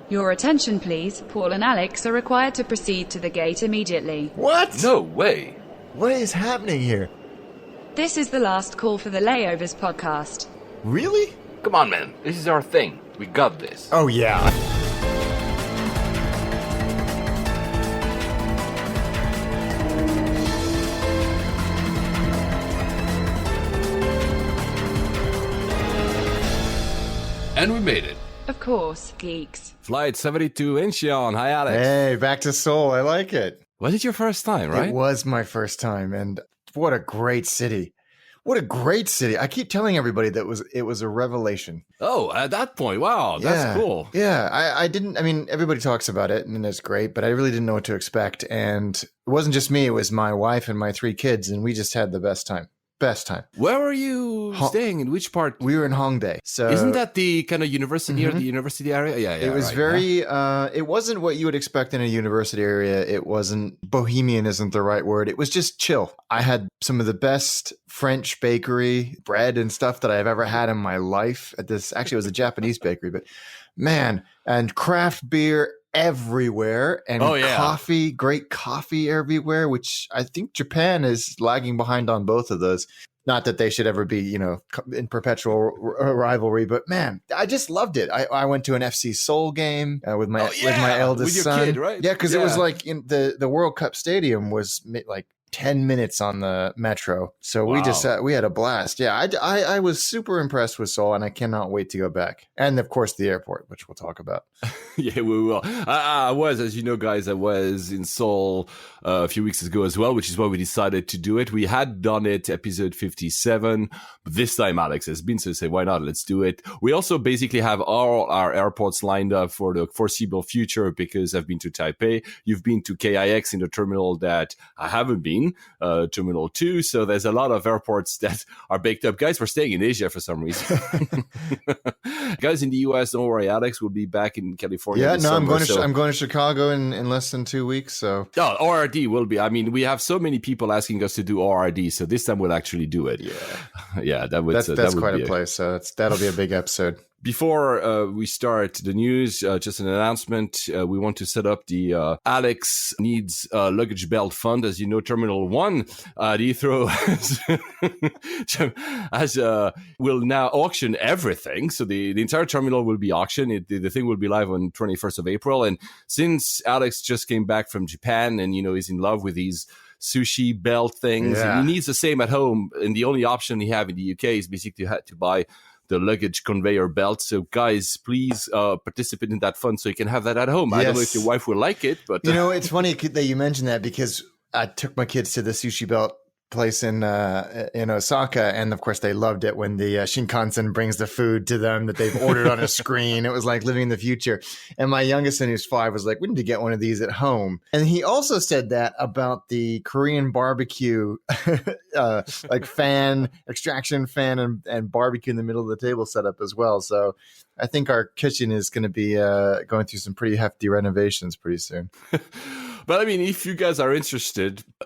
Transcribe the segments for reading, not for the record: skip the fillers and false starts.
Your attention, please. Paul and Alex are required to proceed to the gate immediately. What? No way. What is happening here? This is the last call for the Layovers podcast. Really? Come on, man. This is our thing. We got this. Oh, yeah. And we made it. Of course, geeks. Flight 72 Incheon. Hi, Alex. Hey, back to Seoul. I like it. Was it your first time, right? It was my first time, and what a great city. What a great city. I keep telling everybody that it was a revelation. Oh, at that point. Wow, that's cool. Yeah, I mean, everybody talks about it, and it's great, but I really didn't know what to expect. And it wasn't just me. It was my wife and my 3 kids, and we just had the best time. Best time. Where were you staying? In which part? We were in Hongdae. So isn't that the kind of university near the university area? Yeah. It was it wasn't what you would expect in a university area. It wasn't, bohemian isn't the right word. It was just chill. I had some of the best French bakery bread and stuff that I've ever had in my life at this. Actually, it was a Japanese bakery, but man, and craft beer everywhere, and coffee, great coffee everywhere, which I think Japan is lagging behind on both of those. Not that they should ever be, in perpetual rivalry, but man, I just loved it. I went to an FC Seoul game with my eldest with your son. kid, right? Yeah, because it was like in the World Cup stadium was like 10 minutes on the metro. So we had a blast. Yeah, I was super impressed with Seoul, and I cannot wait to go back. And of course, the airport, which we'll talk about. Yeah, we will. I was, as you know, guys, I was in Seoul a few weeks ago as well, which is why we decided to do it. We had done it, episode 57, but this time Alex has been, so say, why not? Let's do it. We also basically have all our airports lined up for the foreseeable future, because I've been to Taipei. You've been to KIX in the terminal that I haven't been, Terminal 2. So there's a lot of airports that are baked up. Guys, we're staying in Asia for some reason. Guys in the US, don't worry, Alex will be back in California. Yeah, no, I'm going to Chicago in less than 2 weeks. So ORD will be. I mean, we have so many people asking us to do ORD, so this time we'll actually do it. Yeah, that's quite a place. So that'll be a big episode. Before we start the news, just an announcement. We want to set up the Alex Needs Luggage Belt Fund. As you know, Terminal 1 at Heathrow will now auction everything. So the entire terminal will be auctioned. The thing will be live on 21st of April. And since Alex just came back from Japan and, is in love with these sushi belt things, he needs the same at home. And the only option he have in the UK is basically to buy the luggage conveyor belt. So guys, please participate in that fund so you can have that at home. Yes. I don't know if your wife will like it, but it's funny that you mentioned that, because I took my kids to the sushi belt place in Osaka, and of course they loved it when the Shinkansen brings the food to them that they've ordered on a screen. It was like living in the future. And my youngest son, who's 5, was like, we need to get one of these at home. And he also said that about the Korean barbecue like extraction fan and barbecue in the middle of the table setup as well. So I think our kitchen is going to be going through some pretty hefty renovations pretty soon. But I mean, if you guys are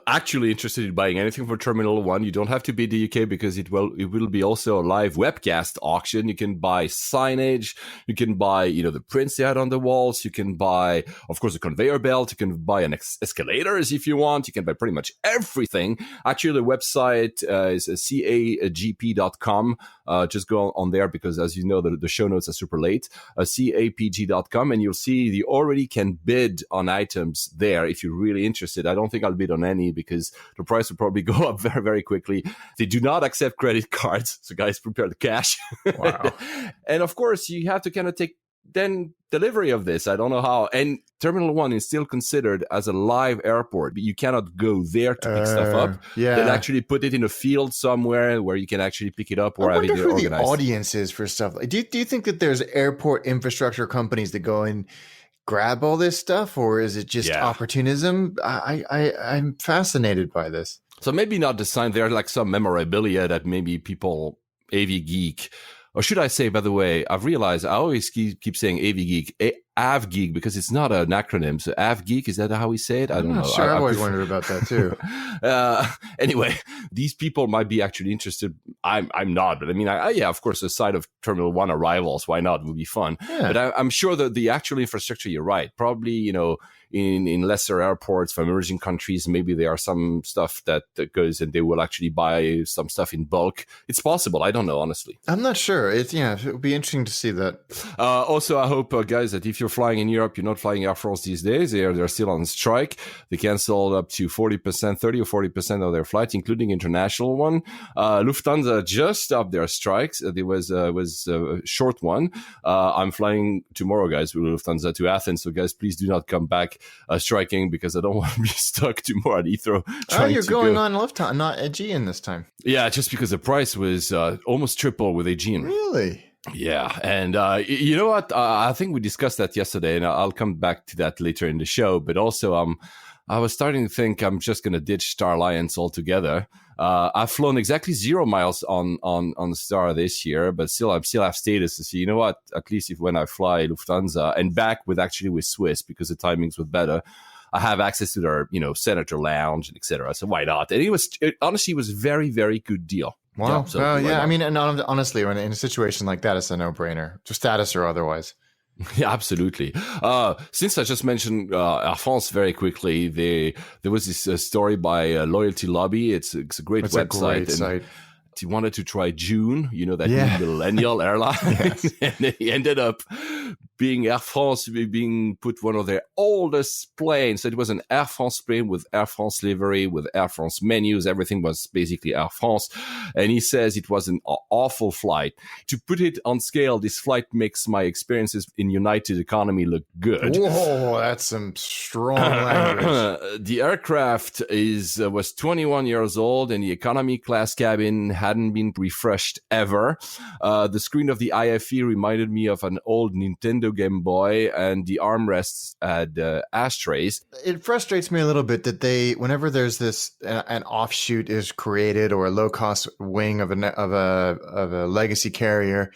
actually interested in buying anything for Terminal 1, you don't have to be the UK, because it will be also a live webcast auction. You can buy signage, you can buy, the prints they had on the walls, you can buy, of course, a conveyor belt, you can buy an escalators if you want, you can buy pretty much everything. Actually, the website is cagp.com. Just go on there, because as you know, the show notes are super late. Capg.com, and you'll see you already can bid on items there if you're really interested. I don't think I'll bid on any, because the price will probably go up very, very quickly. They do not accept credit cards, so guys, prepare the cash. Wow. And of course, you have to kind of take then delivery of this. I don't know how. And Terminal 1 is still considered as a live airport. You cannot go there to pick stuff up. Yeah. They'll actually put it in a field somewhere where you can actually pick it up, or have it organized. I wonder who the audience is for stuff. Do you think that there's airport infrastructure companies that go and grab all this stuff, or is it just opportunism? I'm fascinated by this. So maybe not the sign. There are like some memorabilia that maybe people, AV Geek, or should I say, by the way, I've realized I always keep saying AV Geek. AvGeek, because it's not an acronym. So AvGeek, is that how we say it? I don't I'm know. not sure. I've always wondered about that too. Anyway, these people might be actually interested. I'm not, but I mean, yeah, of course, the side of Terminal 1 arrivals, why not? It would be fun. Yeah. But I'm sure that the actual infrastructure, you're right. Probably, in lesser airports from emerging countries, maybe there are some stuff that goes and they will actually buy some stuff in bulk. It's possible. I don't know, honestly. I'm not sure. It would be interesting to see that. Also, I hope, guys, that if you're flying in Europe, you're not flying Air France these days. They're still on strike. They canceled up to 40%, 30 or 40% of their flights, including international one. Lufthansa just stopped their strikes. There was a short one. I'm flying tomorrow, guys, with Lufthansa to Athens. So, guys, please do not come back striking, because I don't want to be stuck tomorrow at Heathrow. You're going on Lufthansa, not Aegean this time. Yeah, just because the price was almost triple with Aegean. Really? Yeah, and you know what? I think we discussed that yesterday, and I'll come back to that later in the show. But also, I was starting to think I'm just going to ditch Star Alliance altogether. I've flown exactly 0 miles on Star this year, but I still have status to see. You know what? At least when I fly Lufthansa and back with Swiss, because the timings were better, I have access to their Senator Lounge and etc. So why not? And it honestly was a very, very good deal. Wow. Yeah, so well, yeah. I mean, and honestly, when in a situation like that, it's a no-brainer, just status or otherwise. Yeah, absolutely. Since I just mentioned Air France very quickly, there was this story by Loyalty Lobby. It's a great website. A great site. He wanted to try June, that new millennial airline. And he ended up being Air France, being put one of their oldest planes. So it was an Air France plane with Air France livery, with Air France menus. Everything was basically Air France. And he says it was an awful flight. To put it on scale, this flight makes my experiences in United Economy look good. Whoa, that's some strong language. The aircraft was 21 years old, and the economy class cabin hadn't been refreshed ever. The screen of the IFE reminded me of an old Nintendo Game Boy, and the armrests had ashtrays. It frustrates me a little bit that whenever there's an offshoot is created or a low cost wing of a legacy carrier,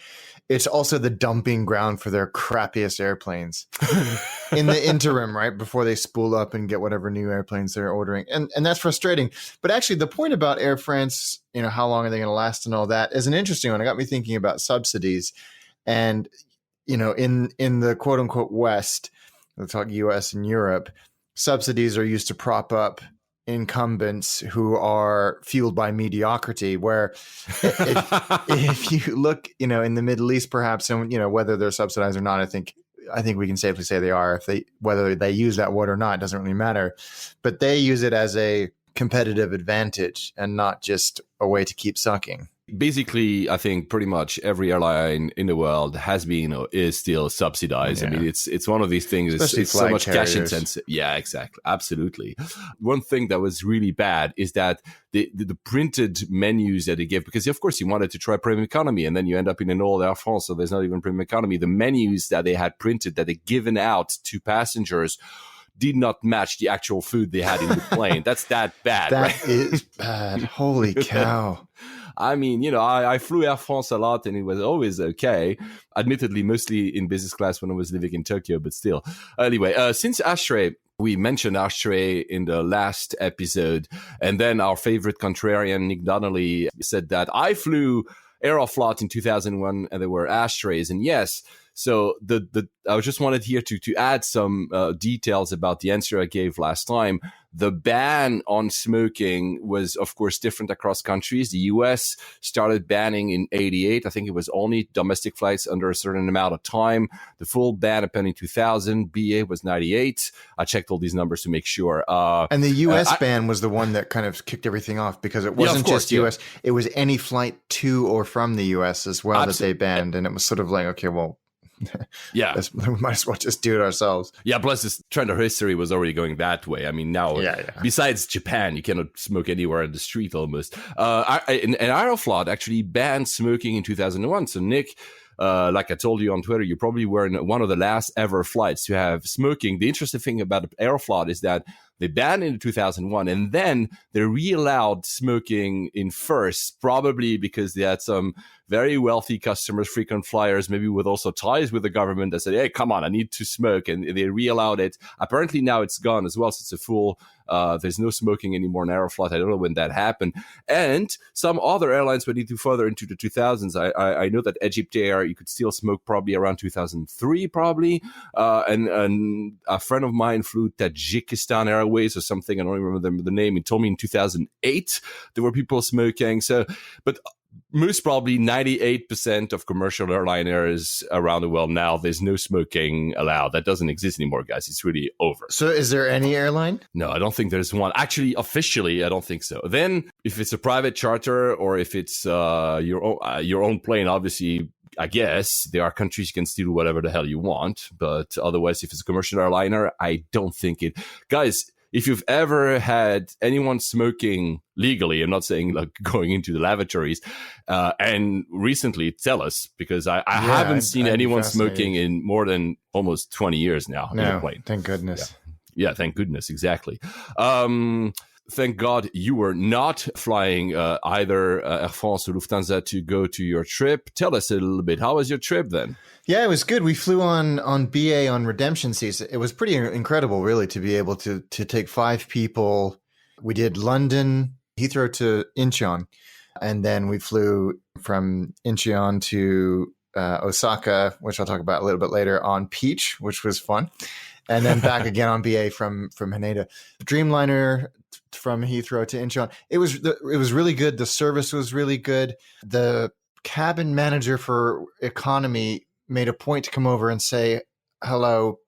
it's also the dumping ground for their crappiest airplanes in the interim, right before they spool up and get whatever new airplanes they're ordering, and that's frustrating. But actually, the point about Air France, how long are they going to last and all that, is an interesting one. It got me thinking about subsidies, and in the quote unquote West, let's talk U.S. and Europe, subsidies are used to prop up incumbents who are fueled by mediocrity, where if you look, in the Middle East, perhaps, and whether they're subsidized or not, I think we can safely say they are. Whether they use that word or not doesn't really matter, but they use it as a competitive advantage and not just a way to keep sucking. Basically, I think pretty much every airline in the world has been or is still subsidized. Yeah. I mean, it's one of these things. It's so much cash intensive. Yeah, exactly. Absolutely. One thing that was really bad is that the printed menus that they give, because of course you wanted to try premium economy, and then you end up in an old Air France, so there's not even premium economy. The menus that they had printed that they given out to passengers did not match the actual food they had in the plane. That's that bad. That is bad. Holy cow. I mean, I flew Air France a lot, and it was always okay. Admittedly, mostly in business class when I was living in Tokyo, but still. Anyway, since Ashtray, we mentioned Ashtray in the last episode, and then our favorite contrarian, Nick Donnelly, said that I flew Aeroflot in 2001, and there were ashtrays. And yes, so I just wanted here to add some details about the answer I gave last time. The ban on smoking was, of course, different across countries. The US started banning in 88. I think it was only domestic flights under a certain amount of time. The full ban happened in 2000. BA was 98. I checked all these numbers to make sure. And the US ban was the one that kind of kicked everything off, because it wasn't just US. It was any flight to or from the US as well that they banned. And it was sort of like, okay, well, yeah, we might as well just do it ourselves. Yeah, plus this trend of history was already going that way. I mean, now, besides Japan, you cannot smoke anywhere in the street almost. And Aeroflot actually banned smoking in 2001. So, Nick, like I told you on Twitter, you probably were in one of the last ever flights to have smoking. The interesting thing about Aeroflot is that They banned it in 2001, and then they re-allowed smoking in first, probably because they had some very wealthy customers, frequent flyers, maybe with also ties with the government that said, hey, come on, I need to smoke. And they re-allowed it. Apparently now it's gone as well. So it's a full, there's no smoking anymore in Aeroflot. I don't know when that happened. And some other airlines went into further into the 2000s. I know that Egypt Air, you could still smoke probably around 2003, probably. And a friend of mine flew Tajikistan Airways or something. I don't remember the name. He told me in 2008 there were people smoking. So, but most probably 98% of commercial airliners around the world now, there's no smoking allowed. That doesn't exist anymore, guys. It's really over. So is there any airline? No, I don't think there's one. Actually, officially, I don't think so. Then if it's a private charter or if it's your own plane, obviously, I guess there are countries you can still do whatever the hell you want. But otherwise, if it's a commercial airliner, I don't think it. Guys, if you've ever had anyone smoking legally, I'm not saying like going into the lavatories, and recently tell us, because I haven't seen anyone smoking in more than almost 20 years now. No, thank goodness. Yeah, thank goodness, exactly. Thank God you were not flying either Air France or Lufthansa to go to your trip. Tell us a little bit. How was your trip then? Yeah, it was good. We flew on BA on redemption seats. It was pretty incredible, really, to be able to take 5 people. We did London, Heathrow to Incheon, and then we flew from Incheon to Osaka, which I'll talk about a little bit later, on Peach, which was fun. And then back again on BA from Haneda. Dreamliner from Heathrow to Incheon. It was really good. The service was really good. The cabin manager for economy made a point to come over and say hello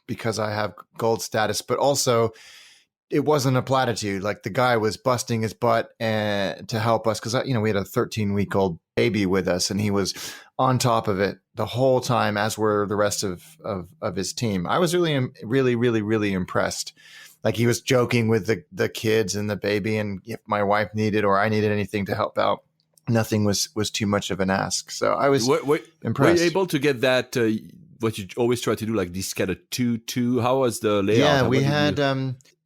because I have gold status, but also it wasn't a platitude. Like the guy was busting his butt and to help us because we had a 13-week-old baby with us, and he was on top of it the whole time, as were the rest of his team. I was really impressed. Like he was joking with the kids and the baby, and if my wife needed or I needed anything to help out, nothing was too much of an ask. So I was impressed. Were you able to get that? What you always try to do, like this kind of 2-2. How was the layout? Yeah, we had.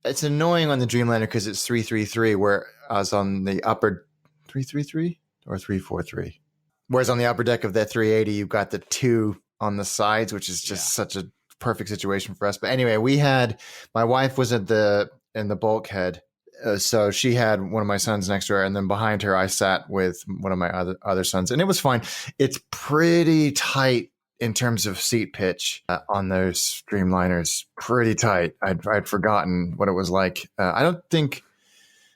It's annoying on the Dreamliner because it's 333, where I was on the upper 333 or 343. Whereas on the upper deck of that 380, you've got the 2 on the sides, which is just such a perfect situation for us. But anyway, my wife was in the bulkhead. So she had one of my sons next to her, and then behind her, I sat with one of my other sons, and it was fine. It's pretty tight in terms of seat pitch on those Dreamliners. Pretty tight. I'd forgotten what it was like. I don't think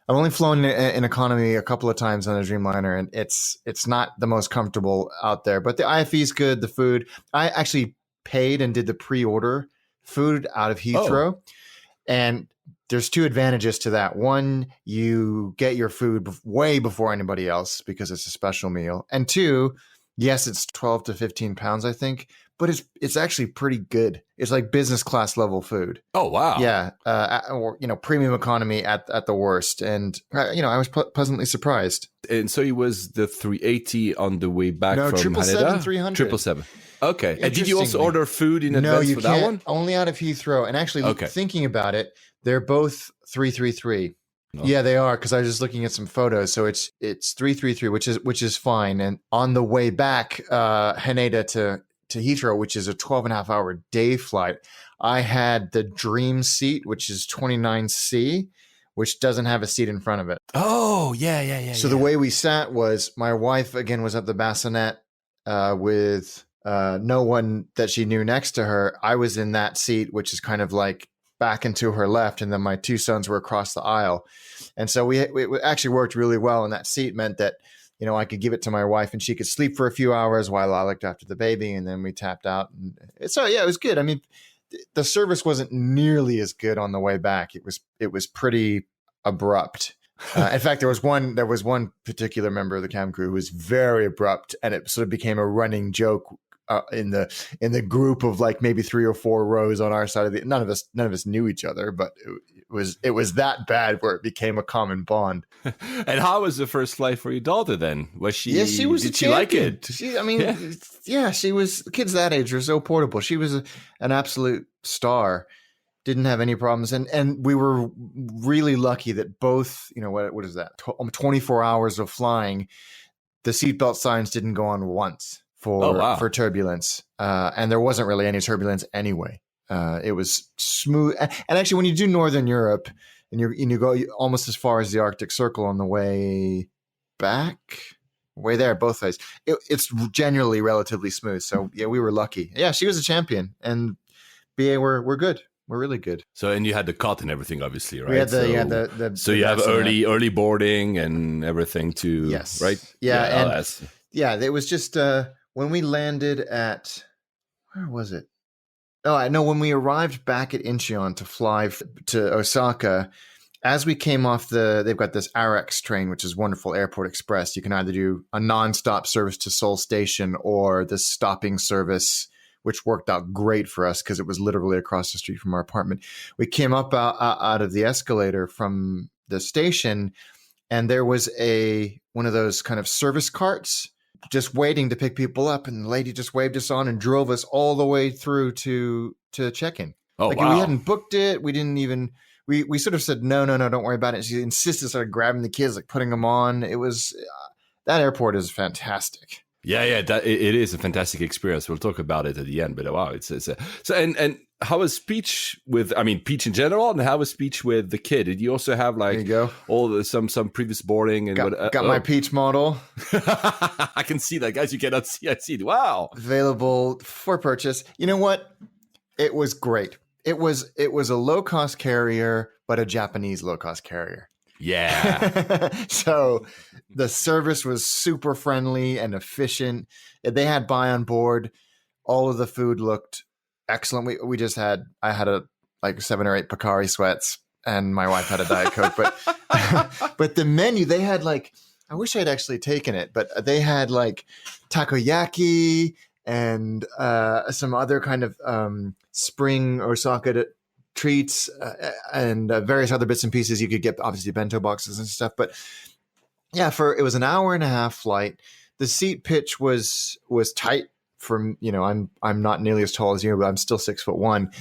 I've only flown in economy a couple of times on a Dreamliner, and it's not the most comfortable out there. But the IFE is good. The food, I actually paid and did the pre-order food out of Heathrow, and there's 2 advantages to that. One, you get your food way before anybody else because it's a special meal. And 2, yes, it's 12 to 15 pounds, I think, but it's actually pretty good. It's like business class level food. Oh, wow. Yeah. Or, premium economy at the worst. And, I was pleasantly surprised. And so it was the 380 on the way back from Haneda? 300. 777. Okay. And did you also order food in advance for that one? Only out of Heathrow. And actually, thinking about it, they're both 333. No. Yeah, they are, because I was just looking at some photos. So it's 333, which is fine. And on the way back, Haneda to Heathrow, which is a 12.5-hour day flight, I had the Dream seat, which is 29C, which doesn't have a seat in front of it. Oh, yeah. So the way we sat was my wife, again, was at the bassinet with no one that she knew next to her. I was in that seat, which is kind of like back and to her left, and then my 2 sons were across the aisle. And so it actually worked really well, and that seat meant that I could give it to my wife and she could sleep for a few hours while I looked after the baby, and then we tapped out. And so it was good. I mean, the service wasn't nearly as good on the way back. It was pretty abrupt. In fact, there was one particular member of the cabin crew who was very abrupt, and it sort of became a running joke in the group of like maybe 3 or 4 rows on our side of the. None of us knew each other, but it was that bad where it became a common bond. And how was the first flight for your daughter then? Was she? Yeah, she was. Did she like it? She was. Kids that age are so portable. She was an absolute star. Didn't have any problems, and we were really lucky that both, what is that? 24 hours of flying, the seatbelt signs didn't go on once for turbulence, and there wasn't really any turbulence anyway. It was smooth, and actually, when you do Northern Europe and you go almost as far as the Arctic Circle on the way back, way there both ways, it's generally relatively smooth. So yeah, we were lucky. Yeah, she was a champion, and BA we're good. We're really good. So, and you had the cot and everything, obviously, right? We had the so you have early boarding and everything too. Yes. Right. Yeah. It was just when we landed at, where was it? Oh, I know when we arrived back at Incheon to fly to Osaka. As we came off they've got this RX train, which is wonderful, Airport Express. You can either do a nonstop service to Seoul Station or this stopping service, which worked out great for us because it was literally across the street from our apartment. We came up out of the escalator from the station, and there was one of those kind of service carts just waiting to pick people up, and the lady just waved us on and drove us all the way through to check-in. Oh, like, wow. We hadn't booked it. We didn't even... We sort of said, no, don't worry about it. She insisted, started grabbing the kids, like putting them on. It was... that airport is fantastic. Yeah, it is a fantastic experience. We'll talk about it at the end, but wow, it's so and how was speech Peach in general, and how was speech with the kid? Did you also have like some previous boarding and got my Peach model? I can see that, guys. You cannot see. I see it. Wow, available for purchase. You know what? It was great. It was a low cost carrier, but a Japanese low cost carrier. Yeah. So the service was super friendly and efficient. They had buy on board. All of the food looked excellent. I had like 7 or 8 Pocari sweats, and my wife had a Diet Coke. But the menu, they had like, I wish I'd actually taken it, but they had like takoyaki and some other kind of spring Osaka treats and various other bits and pieces. You could get obviously bento boxes and stuff, but yeah, it was an hour and a half flight. The seat pitch was tight. I'm not nearly as tall as you, but I'm still 6'1",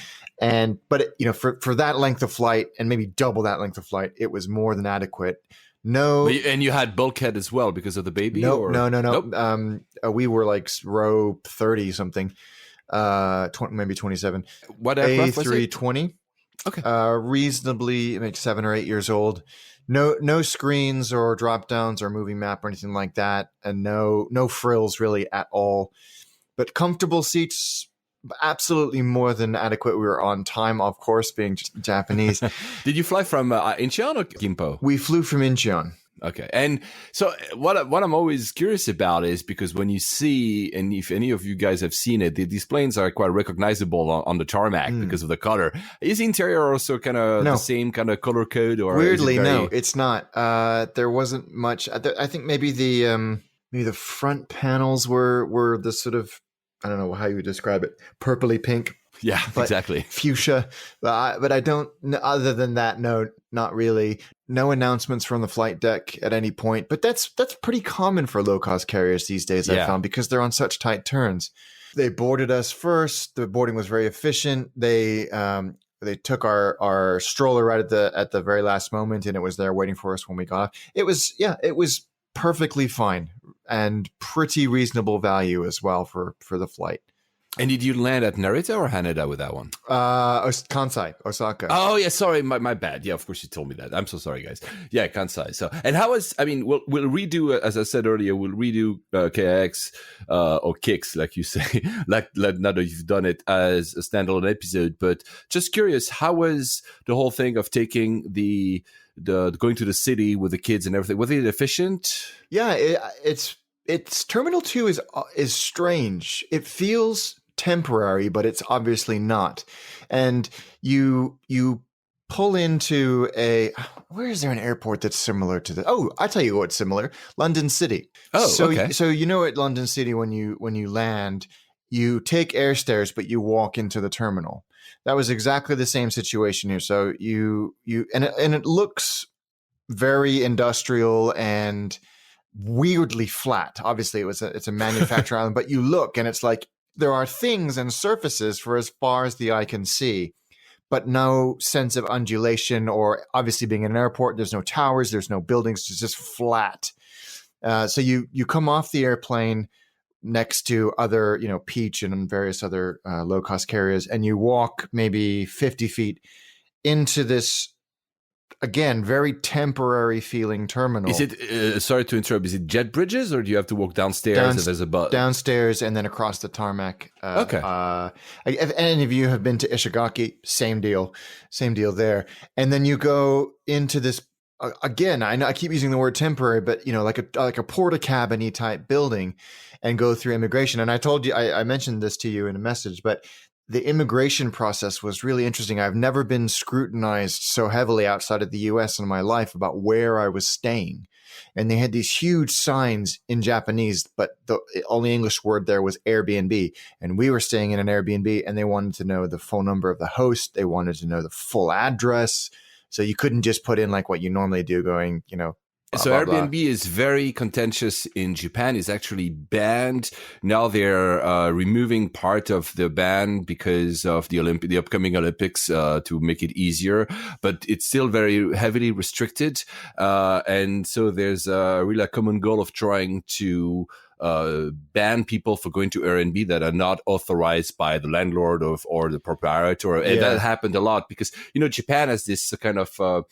for that length of flight and maybe double that length of flight, it was more than adequate. No, and you had bulkhead as well because of the baby. No. Nope. We were like row 30 something, maybe 27. What aircraft was it? A320. Okay. Reasonably, maybe 7 or 8 years old. No screens or drop downs or movie map or anything like that, and no frills really at all. But comfortable seats, absolutely more than adequate. We were on time, of course, being Japanese. Did you fly from Incheon or Gimpo? We flew from Incheon. Okay. And so what I'm always curious about is because when you see, and if any of you guys have seen it, these planes are quite recognizable on the tarmac because of the color. Is the interior also kind of the same kind of color code? Or weirdly, no, it's not. There wasn't much. I think maybe the front panels were the sort of, I don't know how you would describe it, purpley pink. Yeah, exactly. Fuchsia. But I don't, other than that, no, not really. No announcements from the flight deck at any point. But that's pretty common for low-cost carriers these days, I found, because they're on such tight turns. They boarded us first. The boarding was very efficient. They took our stroller right at the very last moment, and it was there waiting for us when we got off. It was perfectly fine and pretty reasonable value as well for the flight. And did you land at Narita or Haneda with that one? Kansai, Osaka. Oh, yeah, sorry, my bad. Yeah, of course you told me that. I'm so sorry, guys. Yeah, Kansai. So, and how was, we'll redo, as I said earlier, we'll redo KIX, or KIX, like you say, like now that you've done it as a standalone episode. But just curious, how was the whole thing of taking the going to the city with the kids and everything? Was it efficient? Yeah, it's Terminal 2 is strange. It feels temporary, but it's obviously not. And you pull into where is there an airport that's similar to the? Oh, I tell you what's similar. London City. Oh, so okay. So at London City when you land, you take air stairs, but you walk into the terminal. That was exactly the same situation here. So it looks very industrial and weirdly flat. Obviously, it's a manufactured island, but you look and it's like there are things and surfaces for as far as the eye can see. but no sense of undulation, or obviously being in an airport, there's no towers, there's no buildings, it's just flat. So you come off the airplane next to other, Peach and various other low-cost carriers, and you walk maybe 50 feet into this, again, very temporary feeling terminal. Is it, sorry to interrupt, is it jet bridges, or do you have to walk downstairs if there's a bus? Downstairs and then across the tarmac. Okay. If any of you have been to Ishigaki, same deal there. And then you go into this, again, I know I keep using the word temporary, but like a porta cabin-y type building, and go through immigration. And I told you, I mentioned this to you in a message, but the immigration process was really interesting. I've never been scrutinized so heavily outside of the US in my life about where I was staying. And they had these huge signs in Japanese, but the only English word there was Airbnb. And we were staying in an Airbnb, and they wanted to know the phone number of the host. They wanted to know the full address. So you couldn't just put in like what you normally do, going, So blah, Airbnb blah. is very contentious in Japan. It's actually banned. Now they're removing part of the ban because of the upcoming Olympics to make it easier, but it's still very heavily restricted. And so there's really a common goal of trying to ban people for going to Airbnb that are not authorized by the landlord or the proprietor. And that happened a lot because, Japan has this kind of...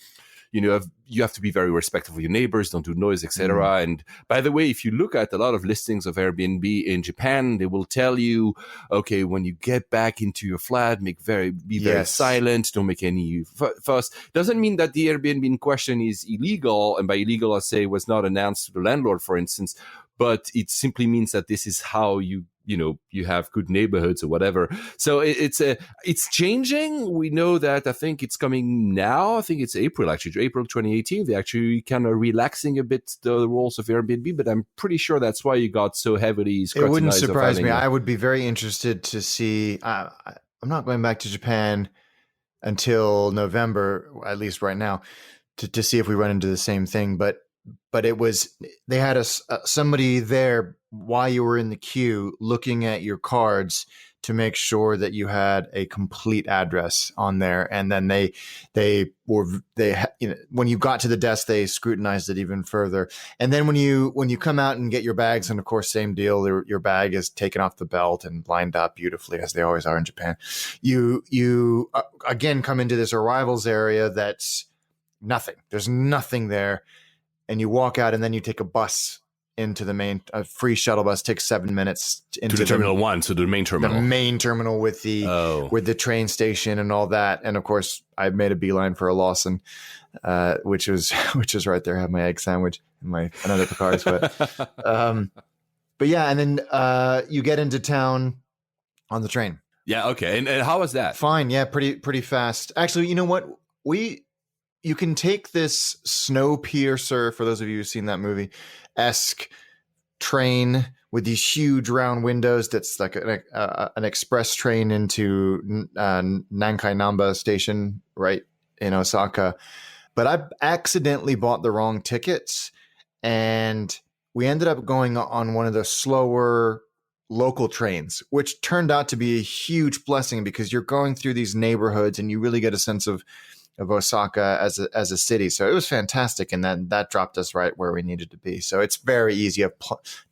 you have to be very respectful of your neighbors, don't do noise, etc. And by the way, if you look at a lot of listings of Airbnb in Japan, they will tell you, okay, when you get back into your flat, be very silent, don't make any fuss. Doesn't mean that the Airbnb in question is illegal, and by illegal I say was not announced to the landlord, for instance, but it simply means that this is how you have good neighborhoods or whatever. So it's changing. We know that. I think it's coming now. I think it's April 2018. They're actually kind of relaxing a bit the rules of Airbnb, but I'm pretty sure that's why you got so heavily scrutinized. It wouldn't surprise me. I would be very interested to see. I'm not going back to Japan until November, at least right now, to see if we run into the same thing. But they had somebody there while you were in the queue looking at your cards to make sure that you had a complete address on there. And then when you got to the desk, they scrutinized it even further. And then when you come out and get your bags, and of course, same deal, your bag is taken off the belt and lined up beautifully, as they always are in Japan. You again come into this arrivals area that's nothing. There's nothing there. And you walk out, and then you take a bus into the main, a free shuttle bus takes 7 minutes into the Terminal 1, so the main terminal. The main terminal with the train station and all that. And of course, I made a beeline for a Lawson, which is right there. I have my egg sandwich and another Picard's. But yeah, and then you get into town on the train. Yeah, okay. And how was that? Fine, yeah, pretty fast. Actually, you know what? You can take this Snowpiercer, for those of you who've seen that movie, esque train with these huge round windows. That's like an express train into Nankai Namba Station, right in Osaka. But I accidentally bought the wrong tickets, and we ended up going on one of the slower local trains, which turned out to be a huge blessing because you're going through these neighborhoods and you really get a sense of Osaka as a city. So it was fantastic. And then that dropped us right where we needed to be. So it's very easy. You have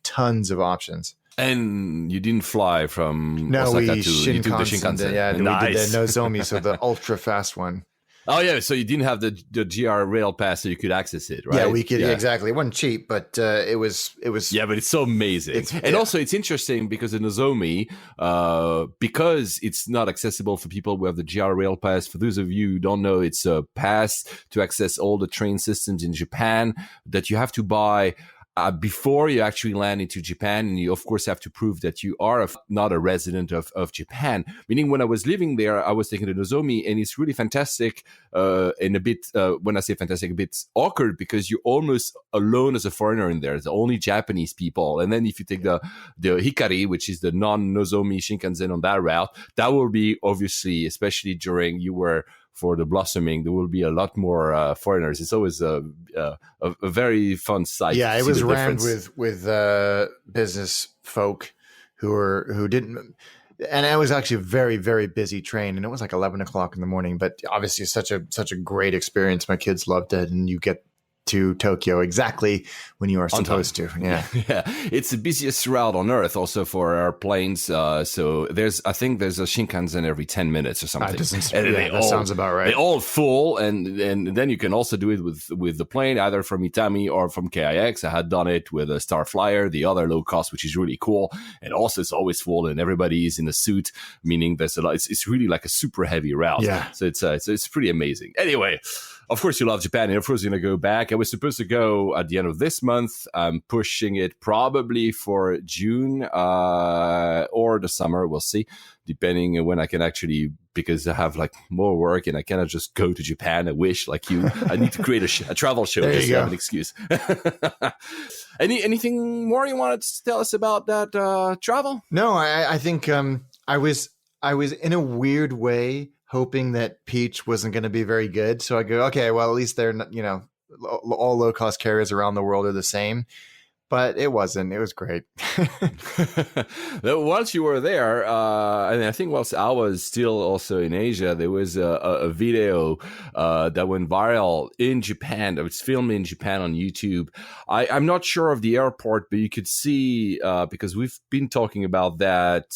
tons of options. And you didn't fly from Osaka to Shinkansen. Yeah, nice. We did the Nozomi, so the ultra fast one. Oh, yeah. So you didn't have the GR rail pass so you could access it, right? Yeah, we could. Yeah. Exactly. It wasn't cheap, but it was. Yeah, but it's so amazing. Also, it's interesting because the Nozomi, because it's not accessible for people who have the GR rail pass. For those of you who don't know, it's a pass to access all the train systems in Japan that you have to buy before you actually land into Japan. And you, of course, have to prove that you are not a resident of Japan. Meaning when I was living there, I was taking the Nozomi, and it's really fantastic and a bit, when I say fantastic, a bit awkward because you're almost alone as a foreigner in there. It's only Japanese people. And then if you take the Hikari, which is the non-Nozomi Shinkansen on that route, that will be obviously, especially during for the blossoming, there will be a lot more foreigners. It's always a very fun sight. Yeah, it was rammed with business folk who didn't. And it was actually a very, very busy train, and it was like 11 o'clock in the morning. But obviously, such a great experience. My kids loved it, and you get to Tokyo exactly when you are supposed to. Yeah. Yeah. It's the busiest route on Earth also for airplanes. So I think there's a Shinkansen every 10 minutes or something. That sounds about right. They all full. And then you can also do it with the plane, either from Itami or from KIX. I had done it with a Star Flyer, the other low cost, which is really cool. And also it's always full and everybody is in a suit, meaning there's a lot. It's really like a super heavy route. Yeah. So it's pretty amazing. Anyway, of course, you love Japan, and of course, you're going to go back. I was supposed to go at the end of this month. I'm pushing it probably for June or the summer. We'll see, depending on when I can actually, because I have like more work and I cannot just go to Japan. I wish, like you, I need to create a travel show just to have an excuse. Anything more you wanted to tell us about that travel? No, I think I was in a weird way hoping that Peach wasn't going to be very good. So I go, okay, well, at least they're not, all low cost carriers around the world are the same. But it wasn't. It was great. Once you were there, and I think whilst I was still also in Asia, there was a video that went viral in Japan. That was filmed in Japan on YouTube. I'm not sure of the airport, but you could see, because we've been talking about that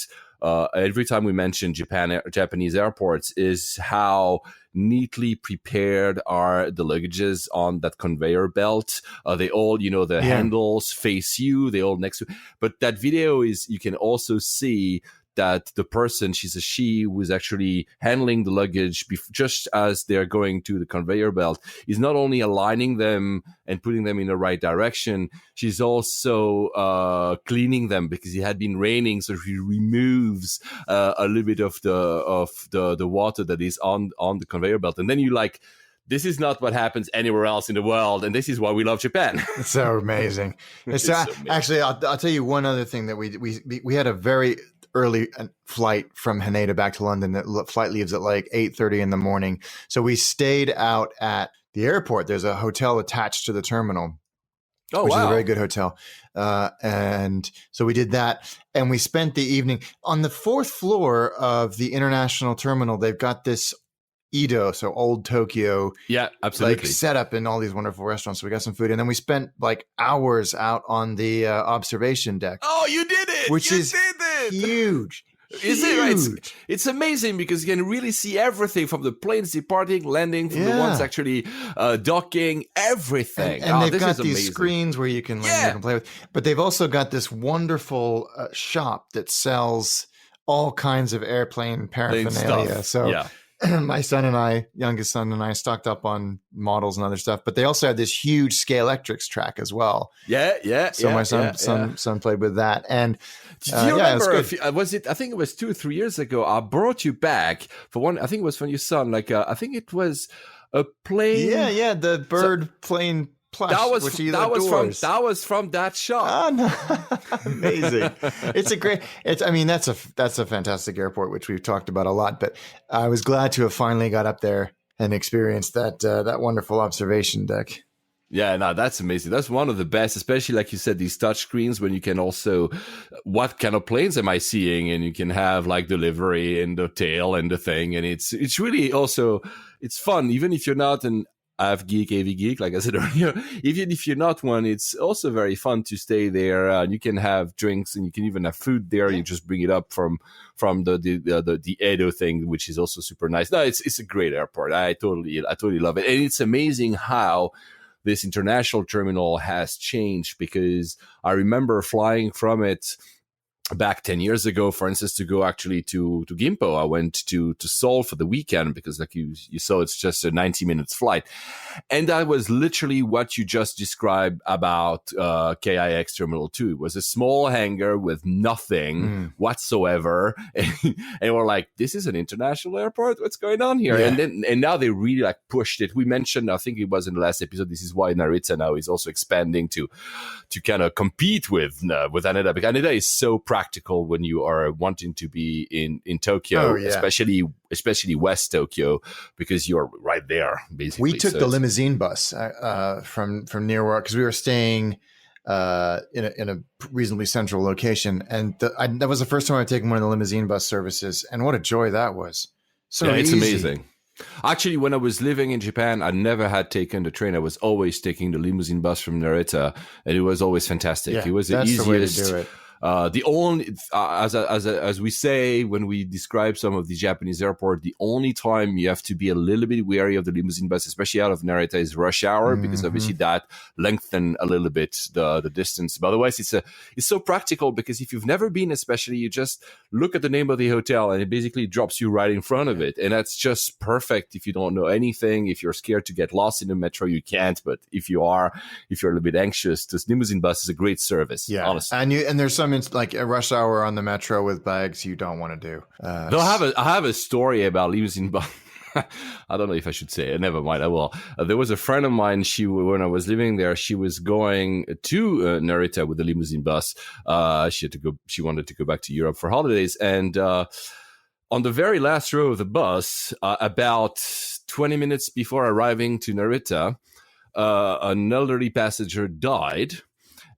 every time we mention Japanese airports, is how neatly prepared are the luggages on that conveyor belt. They all, the handles face you, they all next to. But that video is, you can also see that the person, she's a she, who is actually handling the luggage just as they're going to the conveyor belt, is not only aligning them and putting them in the right direction, she's also cleaning them, because it had been raining, so she removes a little bit of the water that is on the conveyor belt. And then you like, this is not what happens anywhere else in the world, and this is why we love Japan. It's so amazing. It's so amazing. Actually, I'll tell you one other thing that we had a very early flight from Haneda back to London. That flight leaves at like 8:30 in the morning. So we stayed out at the airport. There's a hotel attached to the terminal, which is a very good hotel. And so we did that, and we spent the evening on the 4th floor of the international terminal. They've got this Edo, so old Tokyo, absolutely, like set up in all these wonderful restaurants. So we got some food, and then we spent like hours out on the observation deck. Oh, you did it! Which is huge. Is it right? It's amazing, because you can really see everything from the planes departing, landing, from the ones actually docking, everything. And they've got these screens where you can play with. But they've also got this wonderful shop that sells all kinds of airplane paraphernalia. So my youngest son and I stocked up on models and other stuff, but they also had this huge Scalextrics track as well. So my son played with that. And do you remember, I think it was 2 or 3 years ago, I brought you back for one, I think it was from your son, like, I think it was a plane. The bird plane plush. That was from that shop. Oh, no. Amazing. That's a fantastic airport, which we've talked about a lot, but I was glad to have finally got up there and experienced that wonderful observation deck. Yeah, no, that's amazing. That's one of the best, especially like you said, these touch screens, when you can also, what kind of planes am I seeing? And you can have like delivery and the tail and the thing. And it's really also, it's fun, even if you're not an AV geek, like I said earlier. Even if you're not one, it's also very fun to stay there. And you can have drinks, and you can even have food there. You just bring it up from the Edo thing, which is also super nice. No, it's a great airport. I totally love it, and it's amazing how this international terminal has changed, because I remember flying from it back 10 years ago, for instance, to go actually to Gimpo. I went to Seoul for the weekend, because like you saw, it's just a 90 minutes flight. And that was literally what you just described about KIX Terminal 2. It was a small hangar with nothing whatsoever. And we're like, this is an international airport? What's going on here? Yeah. And now they really like pushed it. We mentioned, I think it was in the last episode, this is why Narita now is also expanding to kind of compete with Haneda, because Haneda is so practical when you are wanting to be in Tokyo, especially West Tokyo, because you're right there, basically. We took the limousine bus from near work, because we were staying in a reasonably central location. And that was the first time I'd taken one of the limousine bus services, and what a joy that was. So yeah, it's easy. amazing. Actually, when I was living in Japan, I never had taken the train. I was always taking the limousine bus from Narita, and it was always fantastic. Yeah, It was the that's easiest. the way to do it. The only, as we say when we describe some of the Japanese airport, the only time you have to be a little bit wary of the limousine bus, especially out of Narita, is rush hour, because obviously that lengthen a little bit the distance. But otherwise, it's so practical, because if you've never been, especially, you just look at the name of the hotel and it basically drops you right in front of it, and that's just perfect. If you don't know anything, if you're scared to get lost in the metro, you can't. But if you're a little bit anxious, this limousine bus is a great service. Yeah, honestly. and there's some like a rush hour on the metro with bags you don't want to do. Though I have a story about limousine bus. I don't know if I should say it. Never mind. I will. There was a friend of mine. When I was living there, she was going to Narita with the limousine bus. She had to go. She wanted to go back to Europe for holidays, and on the very last row of the bus, about 20 minutes before arriving to Narita, an elderly passenger died.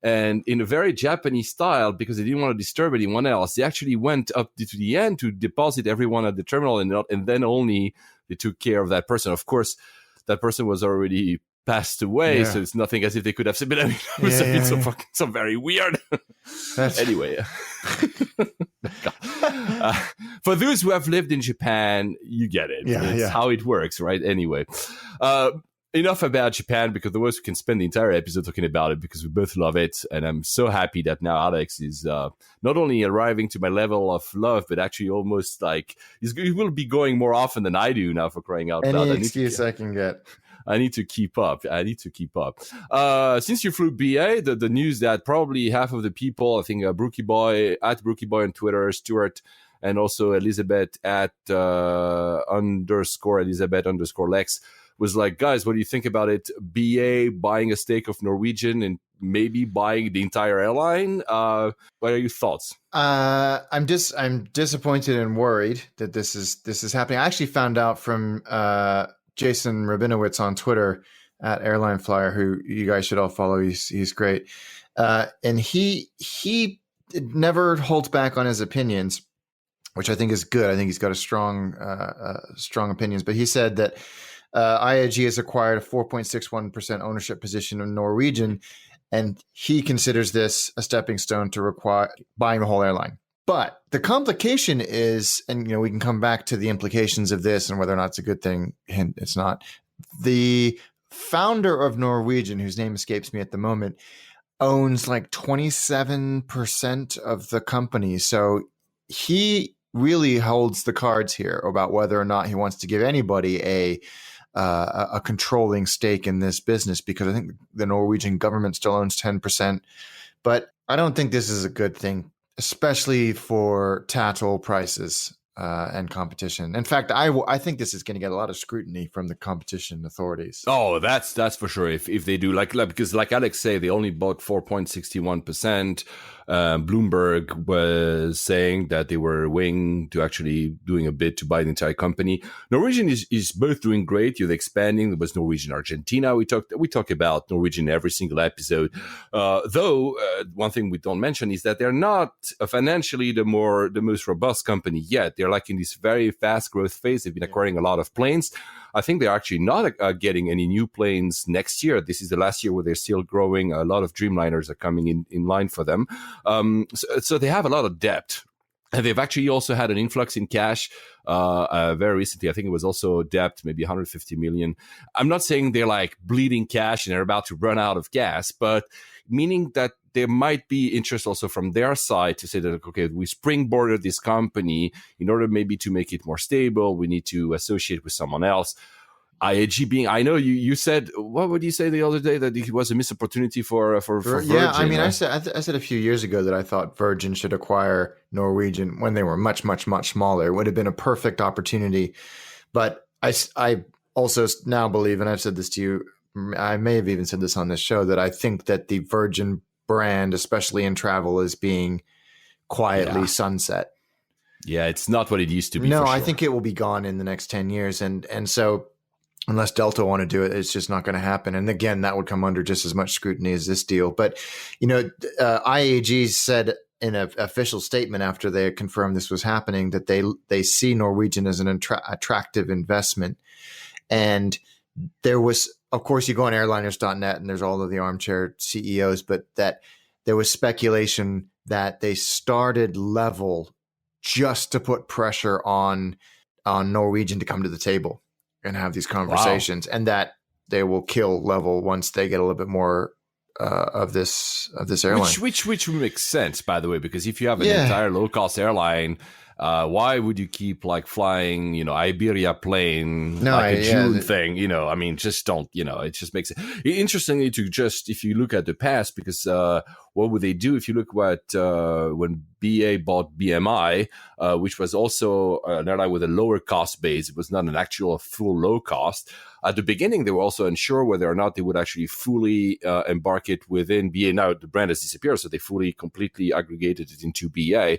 And in a very Japanese style, because they didn't want to disturb anyone else, they actually went up to the end to deposit everyone at the terminal, and then only they took care of that person. Of course, that person was already passed away, so it's nothing as if they could have said, but I mean, it was so very weird. Anyway. For those who have lived in Japan, you get it. It's how it works, right? Anyway. Enough about Japan, because otherwise we can spend the entire episode talking about it, because we both love it. And I'm so happy that now Alex is not only arriving to my level of love, but actually almost like he will be going more often than I do now, for crying out loud. Any excuse I can get. I need to keep up. Since you flew BA, the news that probably half of the people, I think Brookie Boy on Twitter, Stuart, and also Elizabeth at _Elizabeth_Lex, was like, guys, what do you think about it? BA buying a stake of Norwegian and maybe buying the entire airline. What are your thoughts? I'm disappointed and worried that this is happening. I actually found out from Jason Rabinowitz on Twitter at Airline Flyer, who you guys should all follow. He's great, and he never holds back on his opinions, which I think is good. I think he's got a strong opinions. But he said that IAG has acquired a 4.61% ownership position in Norwegian, and he considers this a stepping stone to buying the whole airline. But the complication is, and we can come back to the implications of this and whether or not it's a good thing. Hint, it's not. The founder of Norwegian, whose name escapes me at the moment, owns like 27% of the company. So he really holds the cards here about whether or not he wants to give anybody a controlling stake in this business, because I think the Norwegian government still owns 10%. But I don't think this is a good thing, especially for tattle prices and competition. In fact, I think this is going to get a lot of scrutiny from the competition authorities. Oh, that's for sure. If they do, because like Alex say, they only bought 4.61%. Bloomberg was saying that they were weighing to actually doing a bid to buy the entire company. Norwegian is both doing great. You're expanding. There was Norwegian Argentina. We talk about Norwegian every single episode. Though one thing we don't mention is that they're not financially the most robust company yet. They're like in this very fast growth phase. They've been acquiring a lot of planes. I think they're actually not getting any new planes next year. This is the last year where they're still growing. A lot of Dreamliners are coming in line for them. So they have a lot of debt. And they've actually also had an influx in cash very recently. I think it was also debt, maybe 150 million. I'm not saying they're like bleeding cash and they're about to run out of gas, but meaning that there might be interest also from their side to say that, okay, we springboarded this company in order maybe to make it more stable. We need to associate with someone else. IAG being, I know you said, what would you say the other day, that it was a missed opportunity for Virgin? Yeah, I mean, I said a few years ago that I thought Virgin should acquire Norwegian when they were much, much, much smaller. It would have been a perfect opportunity. But I also now believe, and I've said this to you, I may have even said this on this show, that I think that the Virgin brand, especially in travel, is being quietly sunset. Yeah, it's not what it used to be. No, for sure. I think it will be gone in the next 10 years. And so unless Delta want to do it, it's just not going to happen. And again, that would come under just as much scrutiny as this deal. But, IAG said in an official statement after they confirmed this was happening that they see Norwegian as an attractive investment. And there was, of course, you go on airliners.net and there's all of the armchair CEOs, but that there was speculation that they started Level just to put pressure on Norwegian to come to the table and have these conversations, and that they will kill Level once they get a little bit more of this airline. Which makes sense, by the way, because if you have an entire low cost airline, why would you keep like flying, Iberia plane, a June thing? Just don't, it just makes it interestingly if you look at the past, because what would they do if you look at when BA bought BMI, which was also an airline with a lower cost base. It was not an actual full low cost. At the beginning, they were also unsure whether or not they would actually fully embark it within BA. Now the brand has disappeared, so they completely aggregated it into BA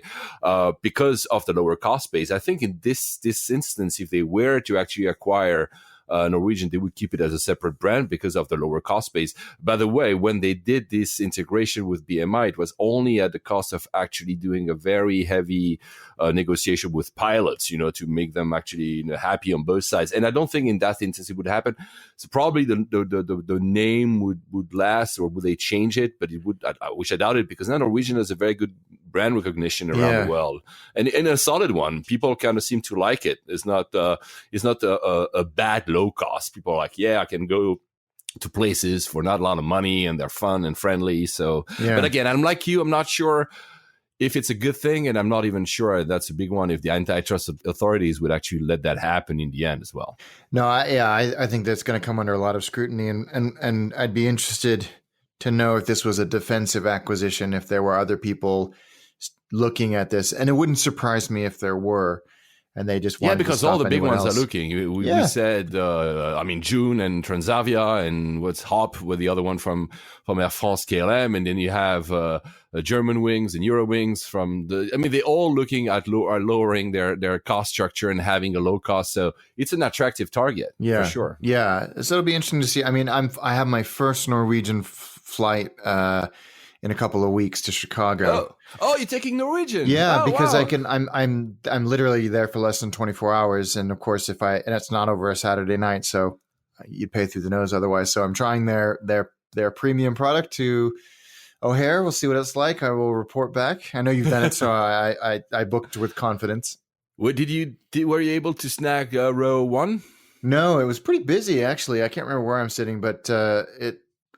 because of the lower cost base. I think in this instance, if they were to actually acquire Norwegian, they would keep it as a separate brand because of the lower cost base. By the way, when they did this integration with BMI, it was only at the cost of actually doing a very heavy negotiation with pilots, to make them actually happy on both sides. And I don't think in that instance it would happen. So probably the name would last, or would they change it? But it would, which I doubt it, because now Norwegian has a very good brand recognition around the world, and a solid one. People kind of seem to like it. It's not a bad low cost. People are like, I can go to places for not a lot of money, and they're fun and friendly. So, but again, I'm like you. I'm not sure if it's a good thing, and I'm not even sure that's a big one if the antitrust authorities would actually let that happen in the end as well. No, I think that's going to come under a lot of scrutiny, and I'd be interested to know if this was a defensive acquisition, if there were other people looking at this, and it wouldn't surprise me if there were, and they just wanted because to stop all the big ones else. are looking. We said, June and Transavia, and what's Hop with the other one from Air France KLM, and then you have German Wings and Eurowings from they're all looking at lowering their cost structure and having a low cost. So it's an attractive target for sure. Yeah, so it'll be interesting to see. I have my first Norwegian flight in a couple of weeks to Chicago. Oh, you're taking Norwegian? Yeah, because I can. I'm literally there for less than 24 hours, and of course, and it's not over a Saturday night, so you'd pay through the nose otherwise. So I'm trying their premium product to O'Hare. We'll see what it's like. I will report back. I know you've done it, so I booked with confidence. What were you able to snag row one? No, it was pretty busy actually. I can't remember where I'm sitting, but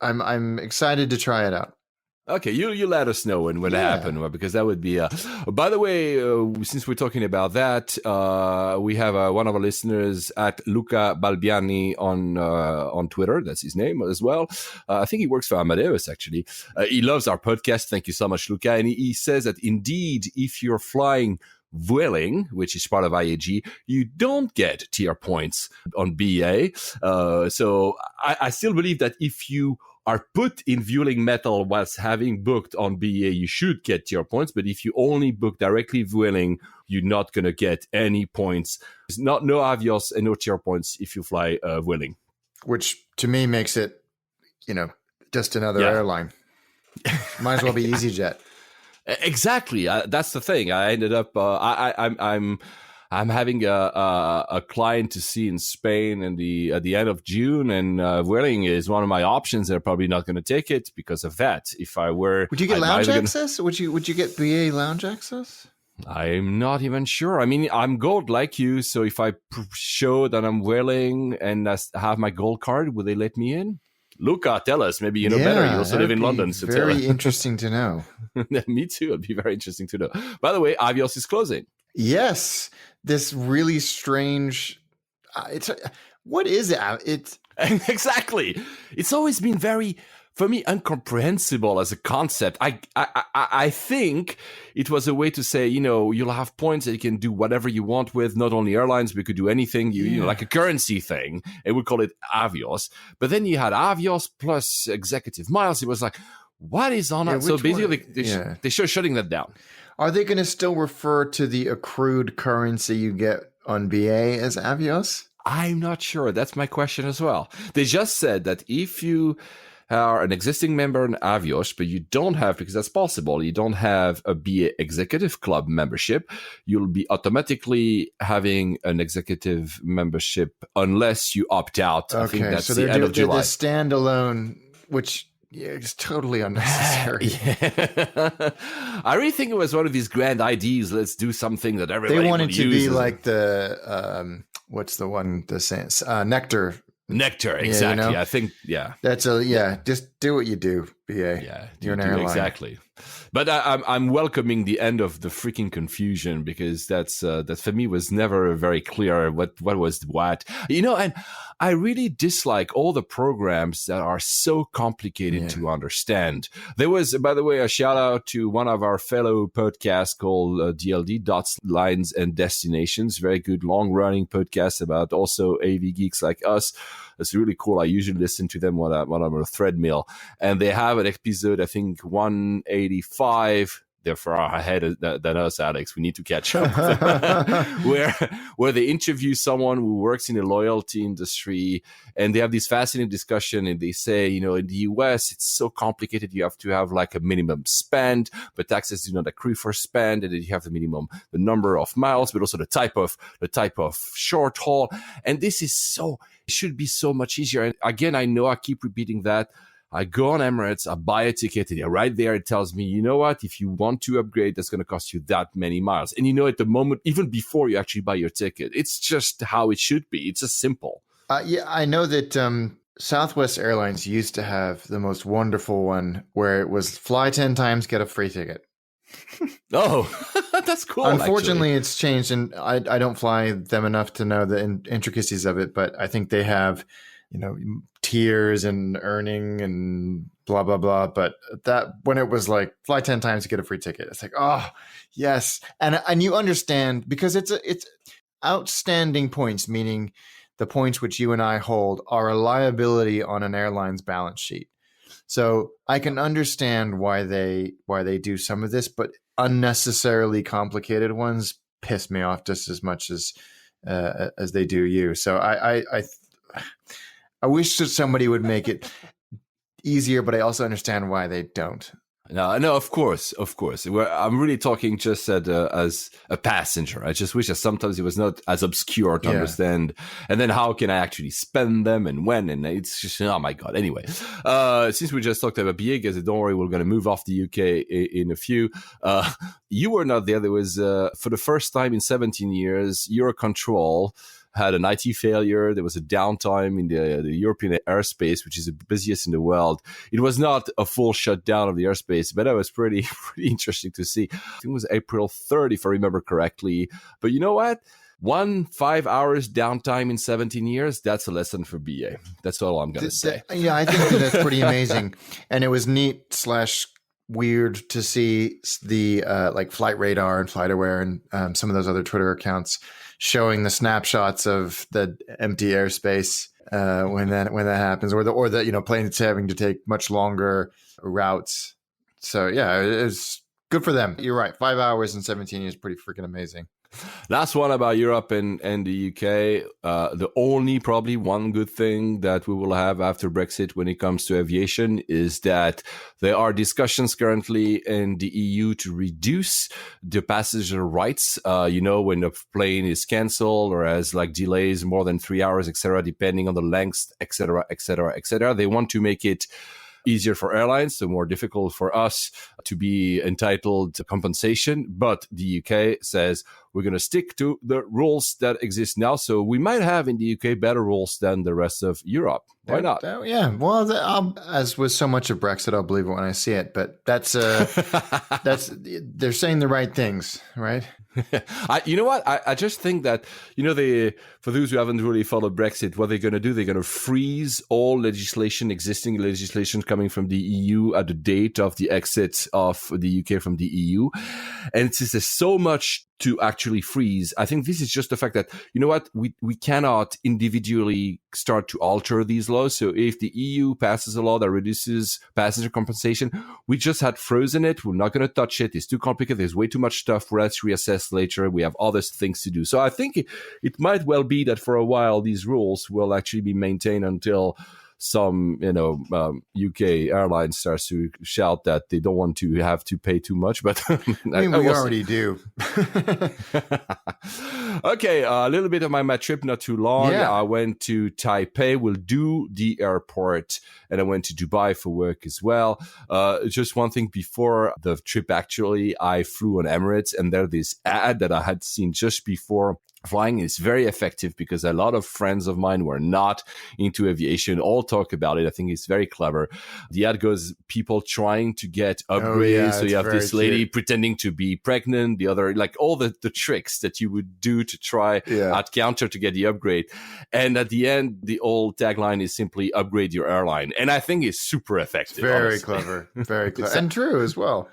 I'm excited to try it out. Okay, you let us know when it happened, because that would be. By the way, since we're talking about that, we have one of our listeners at Luca Balbiani on Twitter. That's his name as well. I think he works for Amadeus actually. He loves our podcast. Thank you so much, Luca. And he says that indeed, if you're flying Vueling, which is part of IAG, you don't get tier points on BA. So I still believe that if you are put in Vueling Metal whilst having booked on BA, you should get tier points. But if you only book directly Vueling, you're not going to get any points. There's no Avios and no tier points if you fly Vueling. Which to me makes it, just another airline. Might as well be EasyJet. Exactly. That's the thing. I ended up. I'm having a client to see in Spain at the end of June, and Vueling is one of my options. They're probably not going to take it because of that. If I were, would you get lounge access? Would you get BA lounge access? I'm not even sure. I'm gold like you, so if I show that I'm Vueling and have my gold card, will they let me in? Luca, tell us. Maybe you know better. You also live in London. So very interesting to know. Me too. It'd be very interesting to know. By the way, Avios is closing. Yes. This really strange. What is it? It's exactly. It's always been very, for me, incomprehensible as a concept. I think it was a way to say, you'll have points that you can do whatever you want with. Not only airlines, we could do anything. Like a currency thing. And we call it Avios. But then you had Avios plus executive miles. It was like, what is on it? So basically, they're shutting that down. Are they going to still refer to the accrued currency you get on BA as Avios? I'm not sure. That's my question as well. They just said that if you are an existing member in Avios, but you don't have, because that's possible, you don't have a BA Executive Club membership, you'll be automatically having an executive membership unless you opt out. I think that's so the end of July. The standalone, which is totally unnecessary. I really think it was one of these grand ideas. Let's do something that everybody They wanted to use. be like the, what's the one, Nectar. Nectar, exactly. You know? I think, yeah. That's just do what you do, BA. Yeah, you're an airline. Exactly. But I'm welcoming the end of the freaking confusion, because that for me was never very clear what was what. And I really dislike all the programs that are so complicated to understand. There was, by the way, a shout out to one of our fellow podcasts called DLD, Dots, Lines, and Destinations. Very good long running podcast about also AV geeks like us. It's really cool. I usually listen to them when I'm on a treadmill, and they have an episode, I think 185. They're far ahead than us, Alex. We need to catch up. where they interview someone who works in the loyalty industry, and they have this fascinating discussion. And they say, in the US, it's so complicated. You have to have like a minimum spend, but taxes do not accrue for spend, and then you have the number of miles, but also the type of short haul. And this is it should be so much easier. And again, I know I keep repeating that. I go on Emirates, I buy a ticket, and right there it tells me, you know what, if you want to upgrade, that's going to cost you that many miles. And at the moment, even before you actually buy your ticket, it's just how it should be. It's just simple. I know that Southwest Airlines used to have the most wonderful one where it was fly 10 times, get a free ticket. Oh, that's cool. Unfortunately, it's changed, and I don't fly them enough to know the intricacies of it, but I think they have tiers and earning and blah, blah, blah. But that when it was like fly 10 times to get a free ticket, it's like, oh, yes. And you understand, because it's outstanding points, meaning the points which you and I hold are a liability on an airline's balance sheet. So I can understand why they do some of this, but unnecessarily complicated ones piss me off just as much as they do you. So I wish that somebody would make it easier, but I also understand why they don't. No, of course. I'm really talking just as a passenger. I just wish that sometimes it was not as obscure to understand. And then how can I actually spend them and when? And it's just, oh my God. Anyway, since we just talked about BA, guys, don't worry, we're going to move off the UK in a few. You were not there. There was, for the first time in 17 years, Eurocontrol had an IT failure. There was a downtime in the European airspace, which is the busiest in the world. It was not a full shutdown of the airspace, but that was pretty interesting to see. I think it was April 3rd, if I remember correctly. But you know what? 5 hours downtime in 17 years, that's a lesson for BA. That's all I'm going to say. Yeah, I think that's pretty amazing. And it was neat / weird to see the like Flight Radar and FlightAware and some of those other Twitter accounts showing the snapshots of the empty airspace when that happens, or the planes having to take much longer routes. So yeah, it's good for them. You're right. 5 hours in 17 years is pretty freaking amazing. Last one about Europe and the UK. The only probably one good thing that we will have after Brexit when it comes to aviation is that there are discussions currently in the EU to reduce the passenger rights. When a plane is cancelled or has like delays more than 3 hours, etc., depending on the length, etc., etc., etc. They want to make it easier for airlines, so more difficult for us to be entitled to compensation. But the UK says we're going to stick to the rules that exist now. So we might have in the UK better rules than the rest of Europe. Why not? Yeah. Well, as with so much of Brexit, I'll believe it when I see it. But that's they're saying the right things, right? You know what? I just think that, for those who haven't really followed Brexit, what they're going to do, they're going to freeze all existing legislation coming from the EU at the date of the exit of the UK from the EU. And since there's so much to actually freeze. I think this is just the fact that, you know what, we cannot individually start to alter these laws. So if the EU passes a law that reduces passenger compensation, we just had frozen it. We're not going to touch it. It's too complicated. There's way too much stuff. Let's reassess later. We have other things to do. So I think it might well be that for a while, these rules will actually be maintained until some, UK airline starts to shout that they don't want to have to pay too much, but I mean, we already do. Okay, a little bit of my trip, not too long. Yeah. I went to Taipei, will do the airport, and I went to Dubai for work as well. Just one thing before the trip, actually, I flew on Emirates, and there's this ad that I had seen just before flying. Is very effective because a lot of friends of mine who are not into aviation all talk about it. I think it's very clever. The ad goes, people trying to get upgrades. So you have this lady pretending to be pregnant, the other, like all the tricks that you would do to try at counter to get the upgrade. And at the end, the old tagline is simply upgrade your airline. And I think it's super effective. It's very clever. Very clever. And true as well.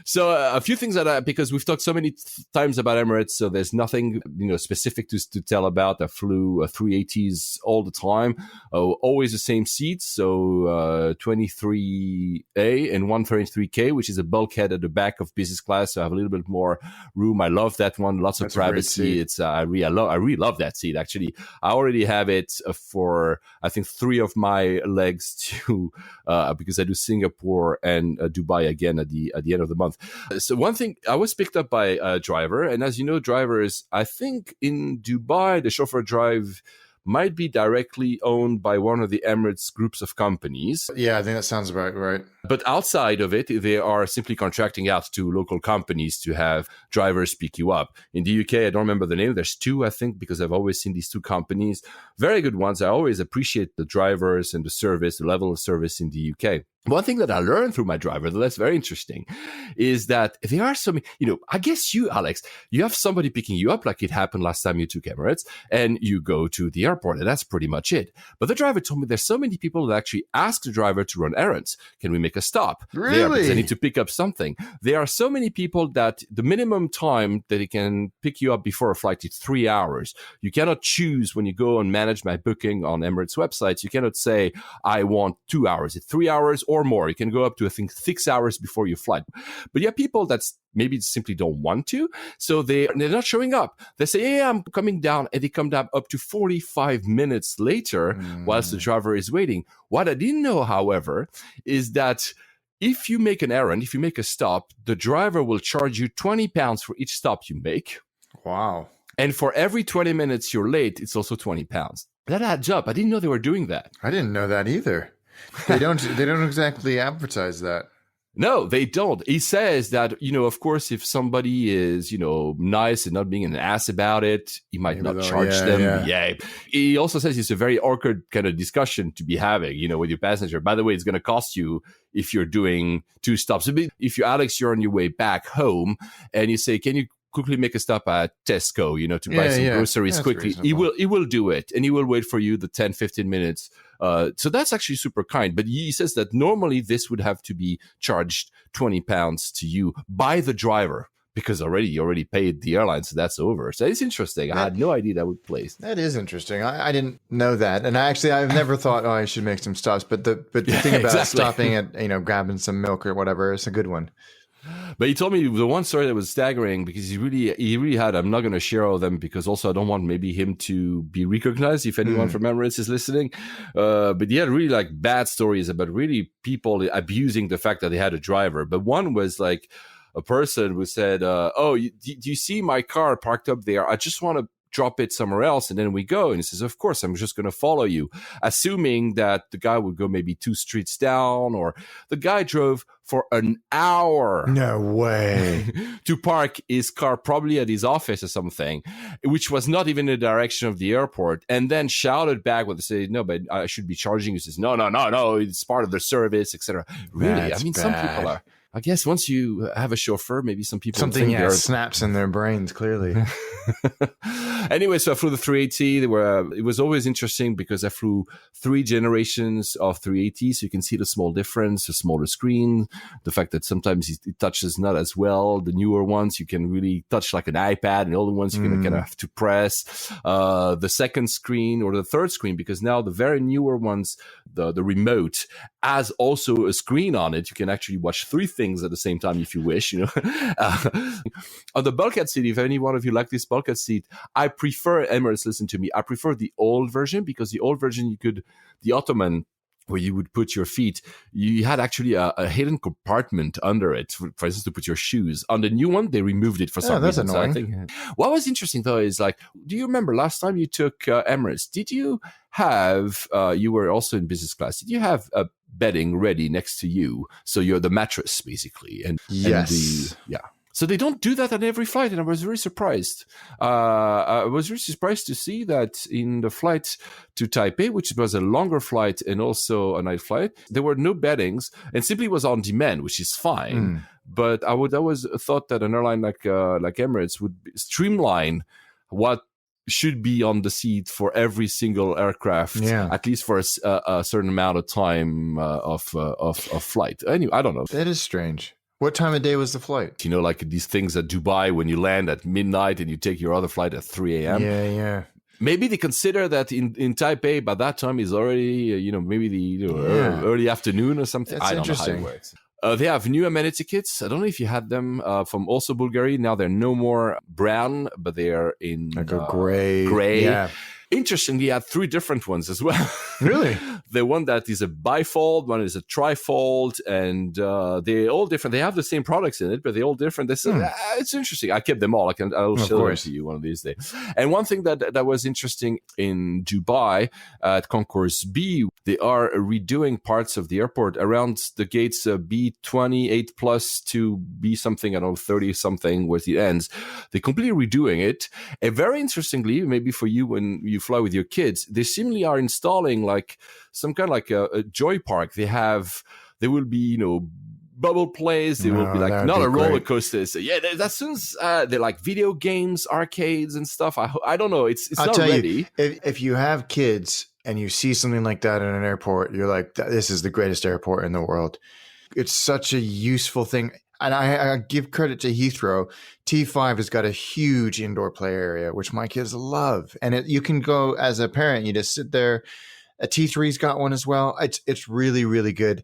So a few things that because we've talked so many times about Emirates, so there's nothing specific to tell about. I flew 380s all the time, always the same seats, so 23A and 123K, which is a bulkhead at the back of business class, so I have a little bit more room. I love that one, lots of privacy. It's I really love that seat. Actually, I already have it for I think 3 of my legs to because I do Singapore and Dubai again at the end of the month. So one thing, I was picked up by a driver, and as you know, drivers, I think in Dubai, the chauffeur drive might be directly owned by one of the Emirates groups of companies. Yeah, I think that sounds about right. But outside of it, they are simply contracting out to local companies to have drivers pick you up. In the UK, I don't remember the name. There's 2, I think, because I've always seen these 2 companies. Very good ones. I always appreciate the drivers and the service, the level of service in the UK. One thing that I learned through my driver that's very interesting is that there are some, I guess you, Alex, you have somebody picking you up like it happened last time you took Emirates and you go to the airport and that's pretty much it. But the driver told me there's so many people that actually ask the driver to run errands. Can we make a stop? Really? They need to pick up something. There are so many people that the minimum time that it can pick you up before a flight is 3 hours. You cannot choose when you go and manage my booking on Emirates websites. You cannot say, I want 2 hours. It's 3 hours or more. You can go up to, I think, 6 hours before your flight. But you have people that maybe simply don't want to. So they're not showing up. They say, I'm coming down. And they come down up to 45 minutes later whilst the driver is waiting. What I didn't know, however, is that if you make an errand, if you make a stop, the driver will charge you £20 for each stop you make. Wow. And for every 20 minutes you're late, it's also £20. That adds up. I didn't know they were doing that. I didn't know that either. They don't exactly advertise that. No, they don't. He says that, of course, if somebody is, nice and not being an ass about it, he might not charge them. Yeah. He also says it's a very awkward kind of discussion to be having, with your passenger. By the way, it's going to cost you if you're doing 2 stops. If you're Alex, you're on your way back home and you say, can you quickly make a stop at Tesco, to buy some groceries quickly. He will do it, and he will wait for you the 10, 15 minutes. So that's actually super kind. But he says that normally this would have to be charged £20 to you by the driver because you already paid the airline, so that's over. So it's interesting. I had no idea that would place. That is interesting. I didn't know that, and I've never thought, I should make some stops. But the thing about stopping at grabbing some milk or whatever is a good one. But he told me the one story that was staggering because he really had, I'm not going to share all of them because also I don't want maybe him to be recognized if anyone from Emirates is listening. But he had really bad stories about really people abusing the fact that they had a driver. But one was like a person who said, do you see my car parked up there? I just want to drop it somewhere else and then we go. And he says, of course, I'm just going to follow you, assuming that the guy would go maybe 2 streets down, or the guy drove for an hour. No way. To park his car probably at his office or something, which was not even in the direction of the airport, and then shouted back with say, no, but I should be charging you. He says, no, it's part of the service, etc. Really? That's some bad. people are. I guess once you have a chauffeur, maybe some people Something think snaps in their brains, clearly. Anyway, so I flew the 380. It was always interesting because I flew 3 generations of 380, so you can see the small difference, the smaller screen, the fact that sometimes it touches not as well. The newer ones, you can really touch like an iPad, and the older ones, you're going to kind of have to press. The second screen or the third screen, because now the very newer ones, the remote has also a screen on it. You can actually watch 3 things at the same time if you wish, On the bulkhead seat, if any one of you like this bulkhead seat, I prefer, Emirates, listen to me, I prefer the old version, because the old version, the Ottoman, where you would put your feet, you had actually a hidden compartment under it, for instance, to put your shoes. On the new one, they removed it for some reason. Annoying. So I think, what was interesting, though, is like, do you remember last time you took Emirates, did you have, you were also in business class, did you have a bedding ready next to you? So you're the mattress, basically. Yes. So they don't do that on every flight, and I was very surprised. I was really surprised to see that in the flight to Taipei, which was a longer flight and also a night flight, there were no beddings, and simply was on demand, which is fine. But I would always thought that an airline like Emirates would streamline what should be on the seat for every single aircraft, at least for a certain amount of time of flight. Anyway, I don't know. That is strange. What time of day was the flight? Like these things at Dubai when you land at midnight and you take your other flight at 3 a.m. Yeah. Maybe they consider that in Taipei by that time is already, maybe the early afternoon or something. That's I don't know how it works. They have new amenity kits. I don't know if you had them from also Bulgaria. Now they're no more brown, but they are in like a gray. Yeah. Interestingly, I had 3 different ones as well. Really? The one that is a bifold, one is a trifold, and they're all different. They have the same products in it, but they're all different. It's interesting. I kept them all. I'll show them to you one of these days. And one thing that was interesting in Dubai at Concourse B, they are redoing parts of the airport around the gates B28 plus to B something, I don't know, 30 something, where it ends. They're completely redoing it. And very interestingly, maybe for you when you fly with your kids, they seemingly are installing like some kind of like a joy park. There will be, bubble plays. There will be like not a roller coaster. So yeah, that sounds they're like video games, arcades and stuff. I don't know. It's not ready. If you have kids and you see something like that in an airport, you're like, this is the greatest airport in the world. It's such a useful thing. And I give credit to Heathrow. T5 has got a huge indoor play area, which my kids love. And you can go as a parent, you just sit there. A T3's got one as well. It's really, really good.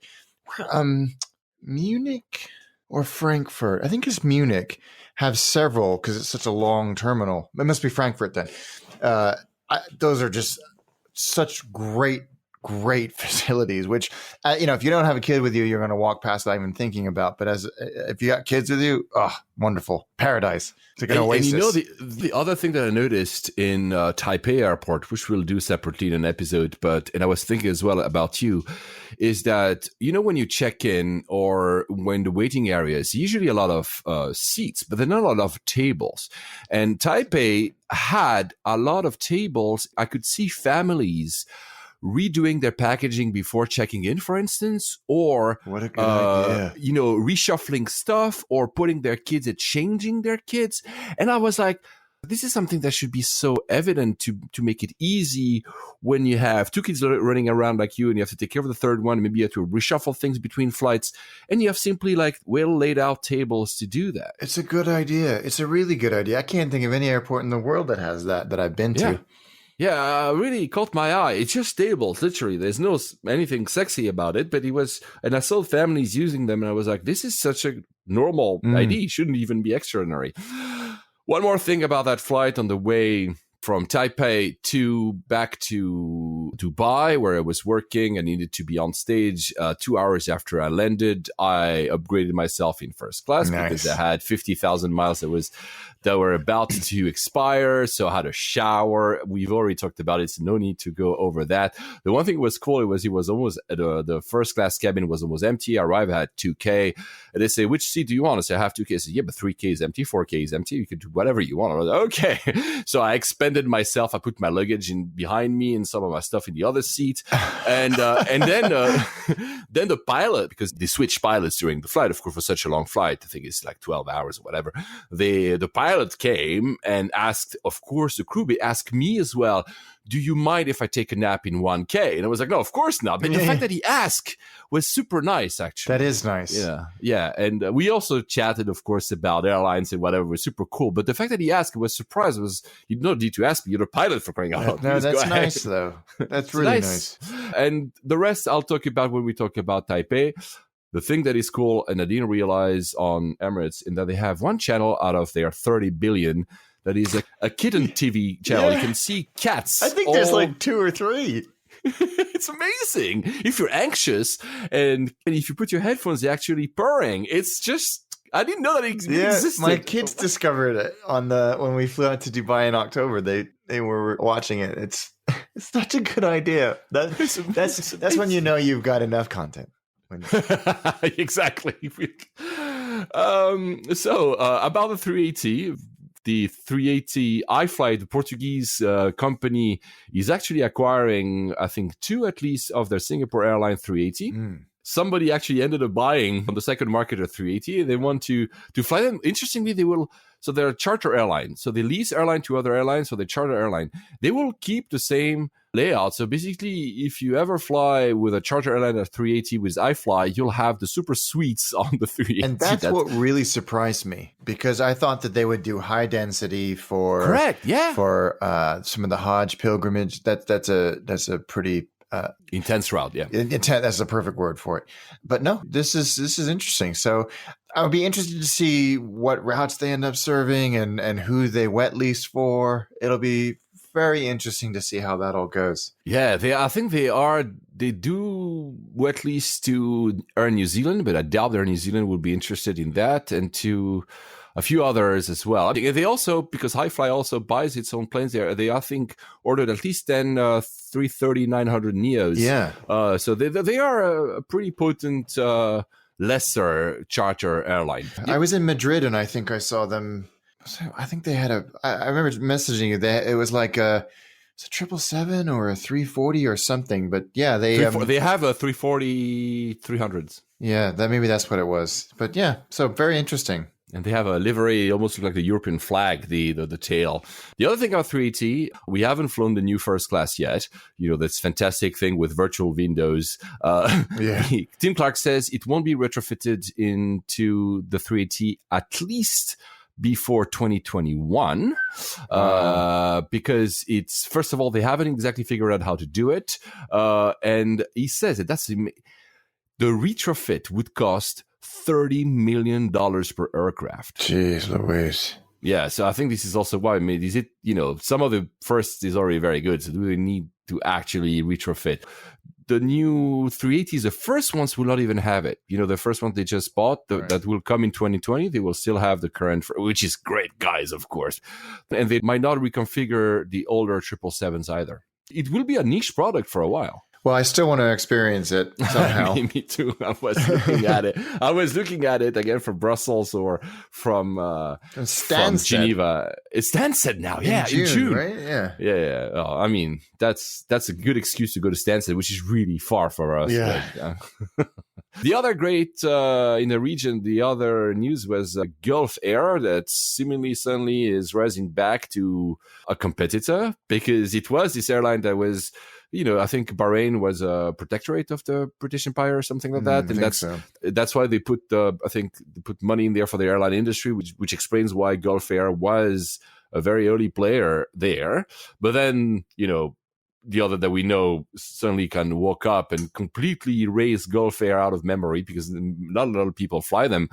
Munich or Frankfurt? I think it's Munich. Have several because it's such a long terminal. It must be Frankfurt then. Those are just such great facilities, which, if you don't have a kid with you, you're going to walk past without even thinking about. But if you got kids with you, wonderful. Paradise. It's like an oasis. And the other thing that I noticed in Taipei Airport, which we'll do separately in an episode, and I was thinking as well about you, is that, when you check in or when the waiting area is usually a lot of seats, but there are not a lot of tables. And Taipei had a lot of tables. I could see families redoing their packaging before checking in, for instance, or what a good idea. Reshuffling stuff or putting their kids and changing their kids. And I was like, this is something that should be so evident to make it easy when you have 2 kids running around like you and you have to take care of the third one. Maybe you have to reshuffle things between flights and you have simply like well laid out tables to do that. It's a good idea. It's a really good idea. I can't think of any airport in the world that has that I've been to. Yeah, really caught my eye. It's just tables, literally. There's no anything sexy about it, but and I saw families using them, and I was like, this is such a normal idea. It shouldn't even be extraordinary. One more thing about that flight on the way from Taipei back to Dubai, where I was working. I needed to be on stage 2 hours after I landed. I upgraded myself in first class because I had 50,000 miles that were about to expire. So I had a shower. We've already talked about it, so no need to go over that. The one thing that was cool, it was almost, the first class cabin was almost empty. I arrived at 2K. And they say, which seat do you want? I say, I have 2K. I said, yeah, but 3K is empty, 4K is empty. You can do whatever you want. I was like, okay. So I expanded attended myself. I put my luggage in behind me and some of my stuff in the other seat. And then the pilot, because they switch pilots during the flight, of course, for such a long flight, I think it's like 12 hours or whatever. The pilot came and asked, of course, the crew, they asked me as well, do you mind if I take a nap in 1K? And I was like, no, of course not. But the fact that he asked was super nice, actually. That is nice. Yeah. And we also chatted, of course, about airlines and whatever. It was super cool. But the fact that he asked was surprised. Was you don't need to ask me. You're a pilot, for crying out loud. No, that's nice, though. That's really nice. And the rest I'll talk about when we talk about Taipei. The thing that is cool, and I didn't realize on Emirates, in that they have one channel out of their 30 billion that is a kitten TV channel. You can see cats. I think there's like 2 or 3. It's amazing. If you're anxious and if you put your headphones, they're actually purring. It's just, I didn't know that it existed. My kids discovered it when we flew out to Dubai in October. They were watching it. It's such a good idea. That's when you know you've got enough content. Exactly. So about the 380. The 380 IFE, the Portuguese company, is actually acquiring, I think, 2 at least of their Singapore airline 380. Somebody actually ended up buying on the second market a 380. They want to fly them. Interestingly, they will. So they're a charter airline. So they lease airline to other airlines. So they charter airline. They will keep the same layout. So basically, if you ever fly with a charter airline at 380 with iFly, you'll have the super suites on the 380. And that's what really surprised me, because I thought that they would do high density for some of the Hajj pilgrimage. That's a pretty intense route. Yeah, that's the perfect word for it. But no, this is interesting. So I would be interested to see what routes they end up serving and who they wet lease for. It'll be very interesting to see how that all goes. Yeah, I think they do wet lease to Air New Zealand, but I doubt Air New Zealand would be interested in that, and to a few others as well. They also, because Highfly also buys its own planes there, they I think ordered at least 10 330-900 Neos. Yeah. So they are a pretty potent lesser charter airline. I was in Madrid and I think I saw them. I think they had I remember messaging you. It was like it's a 777 or a 340 or something. But yeah, they have a 340 300s. Yeah, maybe that's what it was. But yeah, so very interesting. And they have a livery, almost like the European flag, the tail. The other thing about 380, we haven't flown the new first class yet. You know, this fantastic thing with virtual windows. Tim Clark says it won't be retrofitted into the 380 at least before 2021, because it's, first of all, they haven't exactly figured out how to do it. And he says that the retrofit would cost $30 million per aircraft. Jeez Louise. Yeah, so I think this is also why, is it, some of the first is already very good, so do we need to actually retrofit? The new 380s, the first ones will not even have it. The first one they just bought, that will come in 2020, they will still have the current, which is great, guys, of course. And they might not reconfigure the older 777s either. It will be a niche product for a while. Well, I still want to experience it somehow. Me too. I was looking at it. I was looking at it again from Brussels or from Geneva. It's Stansted now. In June. Right? Yeah. Yeah. Oh, I mean, that's a good excuse to go to Stansted, which is really far for us. Yeah. But, the other great in the region, the other news was Gulf Air that seemingly suddenly is rising back to a competitor, because it was this airline that was, I think Bahrain was a protectorate of the British Empire or something like that. And that's why they put money in there for the airline industry, which explains why Gulf Air was a very early player there. But then, the other that we know suddenly kind of woke up and completely erased Gulf Air out of memory, because not a lot of people fly them.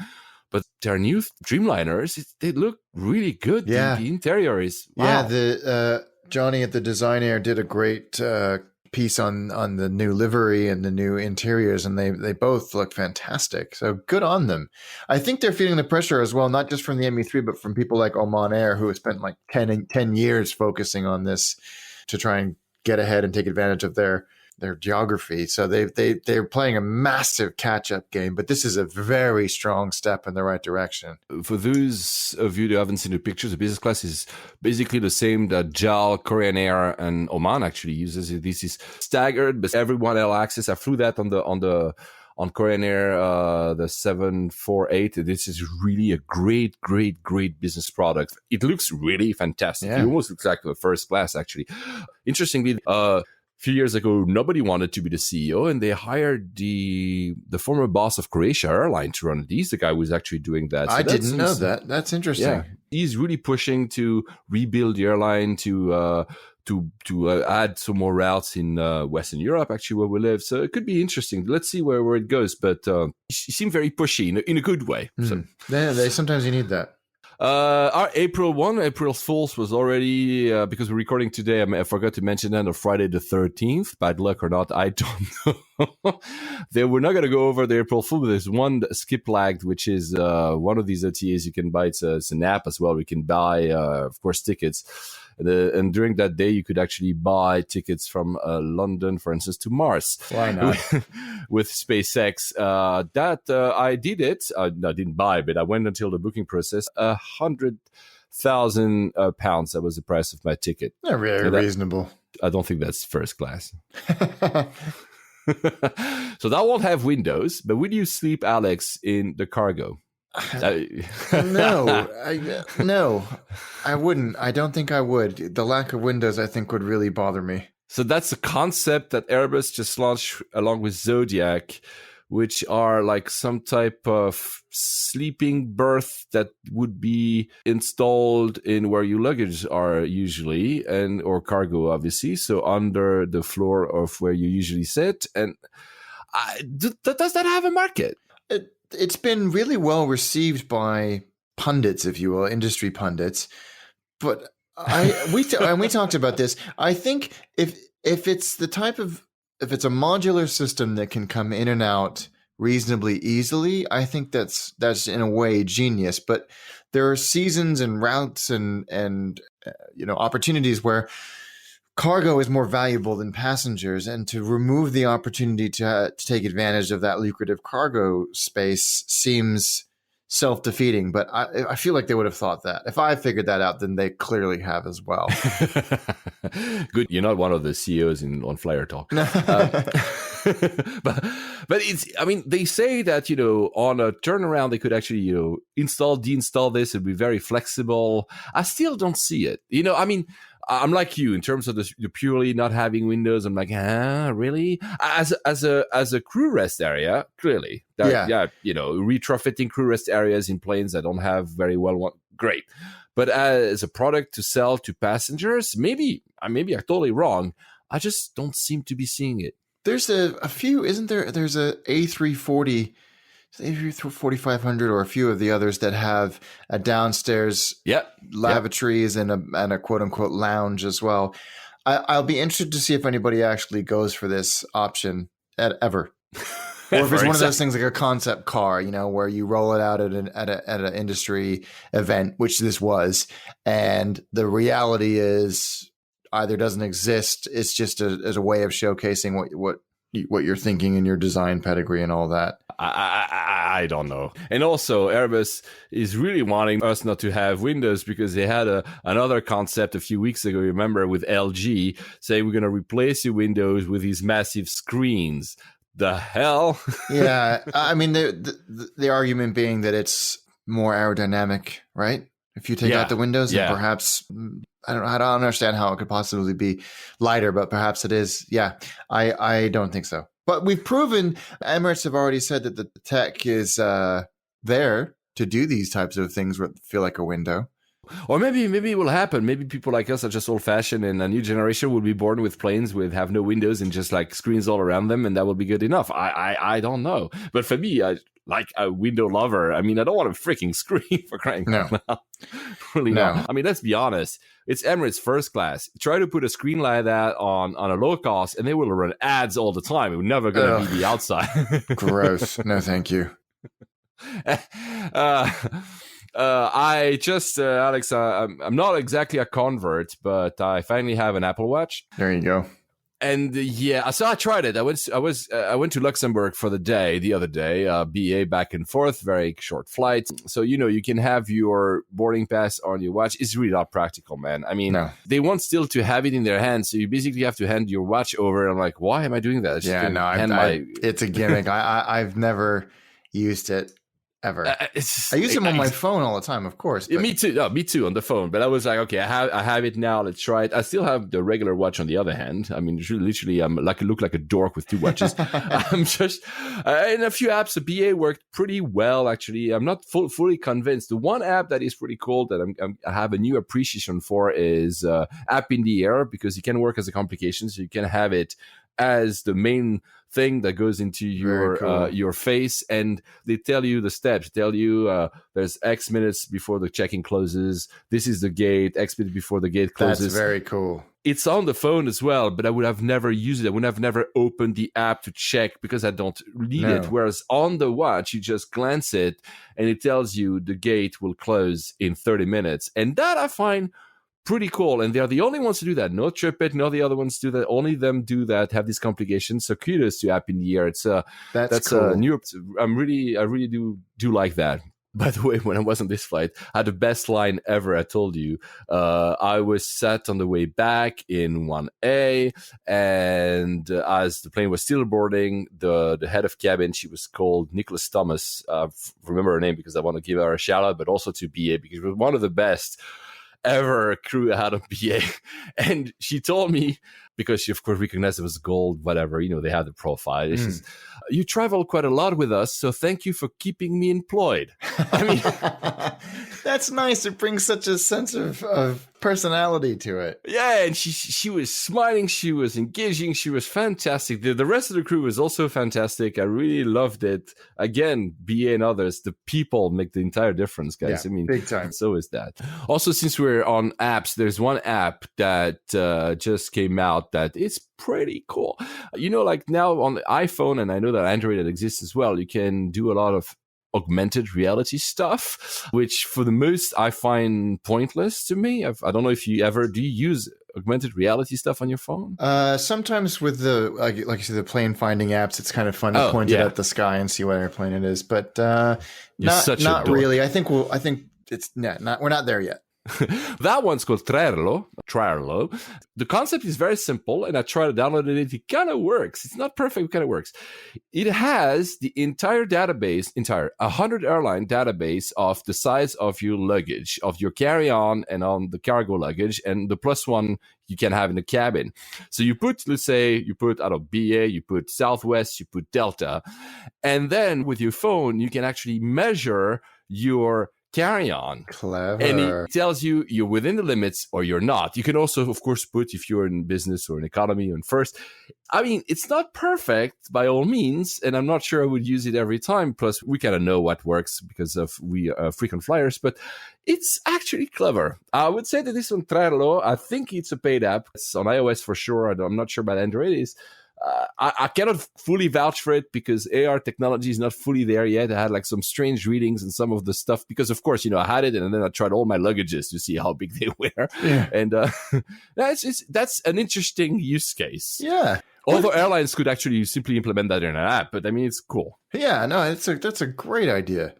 But their new Dreamliners, they look really good. Yeah. The interior is, wow. Yeah, the Johnny at the Design Air did a great piece on the new livery and the new interiors, and they both look fantastic. So good on them. I think they're feeling the pressure as well, not just from the ME3, but from people like Oman Air, who have spent like 10 years focusing on this to try and get ahead and take advantage of their their geography. So they're playing a massive catch-up game, but this is a very strong step in the right direction. For those of you who haven't seen the pictures, the business class is basically the same that JAL, Korean Air, and Oman actually uses. This is staggered, but everyone else access. I flew that on Korean Air, the 748. This is really a great business product. It looks really fantastic. Yeah. It almost looks like the first class, actually. Interestingly, a few years ago, nobody wanted to be the CEO, and they hired the former boss of Croatia Airline to run it. He's the guy who's actually doing that. So I didn't know that. That's interesting. Yeah, he's really pushing to rebuild the airline, to add some more routes in Western Europe, actually, where we live. So it could be interesting. Let's see where it goes. But he seemed very pushy in a good way. So Yeah, sometimes you need that. Our April Fool's was already, because we're recording today, I forgot to mention that on Friday the 13th. Bad luck or not, I don't know. We're not going to go over the April Fool, but there's one skip lagged, which is one of these OTAs you can buy. It's an app as well. We can buy, of course, tickets. And during that day, you could actually buy tickets from London, for instance, to Mars. Why not? With SpaceX. I did it. I didn't buy, but I went until the booking process. £100,000. That was the price of my ticket. Not very reasonable. I don't think that's first class. So that won't have windows. But would you sleep, Alex, in the cargo? No, I wouldn't. I don't think I would. The lack of windows, I think, would really bother me. So that's a concept that Airbus just launched along with Zodiac, which are like some type of sleeping berth that would be installed in where your luggage are usually, or cargo, obviously. So under the floor of where you usually sit. And does that have a market? It's been really well received by pundits, if you will, industry pundits. But we talked about this. I think if it's if it's a modular system that can come in and out reasonably easily, I think that's in a way genius. But there are seasons and routes and opportunities where cargo is more valuable than passengers, and to remove the opportunity to take advantage of that lucrative cargo space seems self-defeating. But I feel like they would have thought that. If I figured that out, then they clearly have as well. Good, you're not one of the CEOs on Flyer Talk. But it's, I mean, they say that, on a turnaround, they could actually, deinstall this. It'd be very flexible. I still don't see it. I'm like you in terms of the purely not having windows. I'm like, really? As a crew rest area, clearly, retrofitting crew rest areas in planes that don't have very well, great. But as a product to sell to passengers, maybe I'm totally wrong. I just don't seem to be seeing it. There's a few, isn't there? There's a A340. A4500 or a few of the others that have a downstairs lavatories and a quote unquote lounge as well. I'll be interested to see if anybody actually goes for this option ever, or if it's one of those things like a concept car, where you roll it out at an industry event, which this was, and the reality is either doesn't exist. It's just as a way of showcasing what you're thinking in your design pedigree and all that. I don't know. And also, Airbus is really wanting us not to have windows because they had another concept a few weeks ago, remember, with LG, saying we're going to replace your windows with these massive screens. The hell? Yeah. I mean, the argument being that it's more aerodynamic, right? If you take out the windows, and perhaps, I don't understand how it could possibly be lighter, but perhaps it is. Yeah, I don't think so. But we've proven, Emirates have already said that the tech is there to do these types of things that feel like a window. Or maybe it will happen. Maybe people like us are just old-fashioned, and a new generation will be born with planes with have no windows and just like screens all around them, and that will be good enough. I don't know. But for me, I like a window lover. I mean, I don't want a freaking screen, for crying out loud. Really not. I mean, let's be honest. It's Emirates first class. Try to put a screen like that on a low cost, and they will run ads all the time. We're never going to be the outside. Gross. No, thank you. I just, Alex, I'm not exactly a convert, but I finally have an Apple Watch. There you go. And so I tried it. I went to Luxembourg for the other day, BA back and forth, very short flight. So, you can have your boarding pass on your watch. It's really not practical, man. I mean, They want still to have it in their hands. So you basically have to hand your watch over. And I'm like, why am I doing that? It's a gimmick. I've never used it. Ever. I use them on my phone all the time, of course. But... Me too. No, me too on the phone. But I was like, okay, I have it now. Let's try it. I still have the regular watch on the other hand. I mean, literally, I look like a dork with two watches. I'm just in a few apps. The BA worked pretty well, actually. I'm not fully convinced. The one app that is pretty cool that I have a new appreciation for is App in the Air, because it can work as a complication. So you can have it as the main thing that goes into your face, and they tell you the steps. Tell you there's X minutes before the check-in closes. This is the gate. X minutes before the gate closes. That's very cool. It's on the phone as well, but I would have never used it. I would have never opened the app to check because I don't need it. Whereas on the watch, you just glance it and it tells you the gate will close in 30 minutes. And that I find pretty cool, and they're the only ones to do that. No TripIt, no the other ones do that. Only them do that. Have these complications. So kudos to App in the Air. That's cool. New. I really do like that. By the way, when I was on this flight, I had the best line ever. I told you, I was sat on the way back in 1A, and as the plane was still boarding, the head of cabin, she was called Nicholas Thomas. Remember her name because I want to give her a shout out, but also to BA because it was one of the best ever crew out of BA. And she told me, because she of course recognized it was gold, whatever, they have the profile. She says, you travel quite a lot with us, so thank you for keeping me employed. I mean, that's nice. It brings such a sense of personality to it. Yeah, and she was smiling, she was engaging, she was fantastic. The rest of the crew was also fantastic. I really loved it. Again, BA and others, the people make the entire difference, guys. Yeah, I mean, big time. So is that. Also, since we're on apps, there's one app that just came out that is pretty cool. Like now on the iPhone, and I know that Android exists as well, you can do a lot of augmented reality stuff, which for the most I find pointless to me. I don't know if you use augmented reality stuff on your phone? Sometimes with the like you said, the plane finding apps, it's kind of fun to point it at the sky and see what airplane it is. But not really. I think it's not. We're not there yet. That one's called Trello. The concept is very simple, and I tried to download it. It kind of works. It's not perfect, it kind of works. It has the entire database, 100 airline database of the size of your luggage, of your carry-on and on the cargo luggage, and the plus one you can have in the cabin. So you put, let's say, you put BA, you put Southwest, you put Delta, and then with your phone, you can actually measure your carry-on. Clever. And it tells you you're within the limits or you're not. You can also, of course, put if you're in business or in economy or in first. I mean, it's not perfect by all means, and I'm not sure I would use it every time. Plus, we kind of know what works because we are frequent flyers, but it's actually clever. I would say that this on Trello, I think it's a paid app. It's on iOS for sure. I'm not sure about Android. I cannot fully vouch for it because AR technology is not fully there yet. I had like some strange readings and some of the stuff because, of course, I had it and then I tried all my luggages to see how big they were. Yeah. And that's an interesting use case. Yeah. Although airlines could actually simply implement that in an app, but I mean, it's cool. Yeah, no, that's a great idea.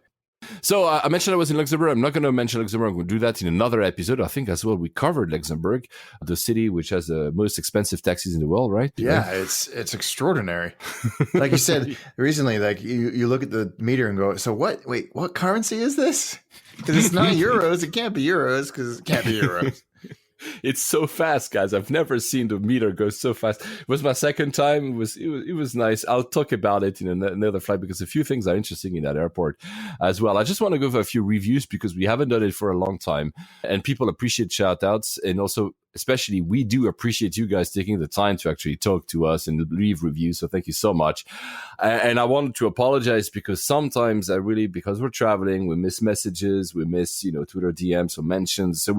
So I mentioned I was in Luxembourg. I'm not going to mention Luxembourg. I'm going to do that in another episode. I think as well we covered Luxembourg, the city which has the most expensive taxis in the world, right? Yeah, it's extraordinary. Like you said recently, like you look at the meter and go, so what? Wait, what currency is this? Because it's not euros. It can't be euros because it can't be euros. It's so fast, guys. I've never seen the meter go so fast. It was my second time. It was nice. I'll talk about it in another flight because a few things are interesting in that airport as well. I just want to go for a few reviews because we haven't done it for a long time, and people appreciate shout outs, and also especially we do appreciate you guys taking the time to actually talk to us and leave reviews. So thank you so much. And I wanted to apologize because sometimes because we're traveling, we miss messages, we miss, Twitter DMs or mentions. So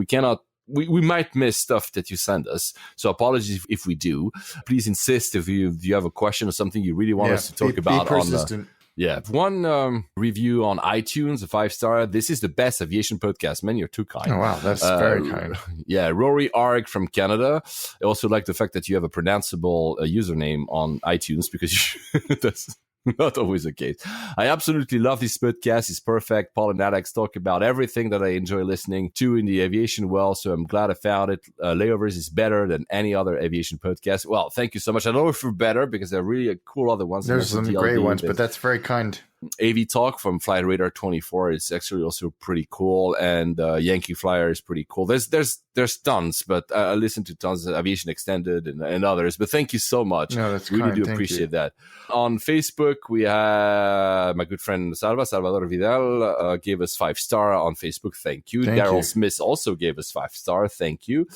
we might miss stuff that you send us. So apologies if we do. Please insist if you have a question or something you really want us to talk about. Be persistent. Yeah, one review on iTunes, a 5-star. This is the best aviation podcast. Man, you're too kind. Oh, wow. That's very kind. Yeah, Rory Arg from Canada. I also like the fact that you have a pronounceable username on iTunes because that's not always the case. I absolutely love this podcast. It's perfect. Paul and Alex talk about everything that I enjoy listening to in the aviation world, so I'm glad I found it. Layovers is better than any other aviation podcast. Well, thank you so much. I don't know if we're better because there are really cool other ones. There's some great ones, but that's very kind. AV Talk from Flight Radar 24 is actually also pretty cool, and Yankee Flyer is pretty cool. There's tons, but I listen to tons of Aviation Extended and others. But thank you so much. No, that's really kind. do Thank appreciate you. that. On Facebook, we have my good friend Salvador Vidal gave us 5-star on Facebook. Thank you. Thank Daryl you. Smith also gave us 5-star. Thank you.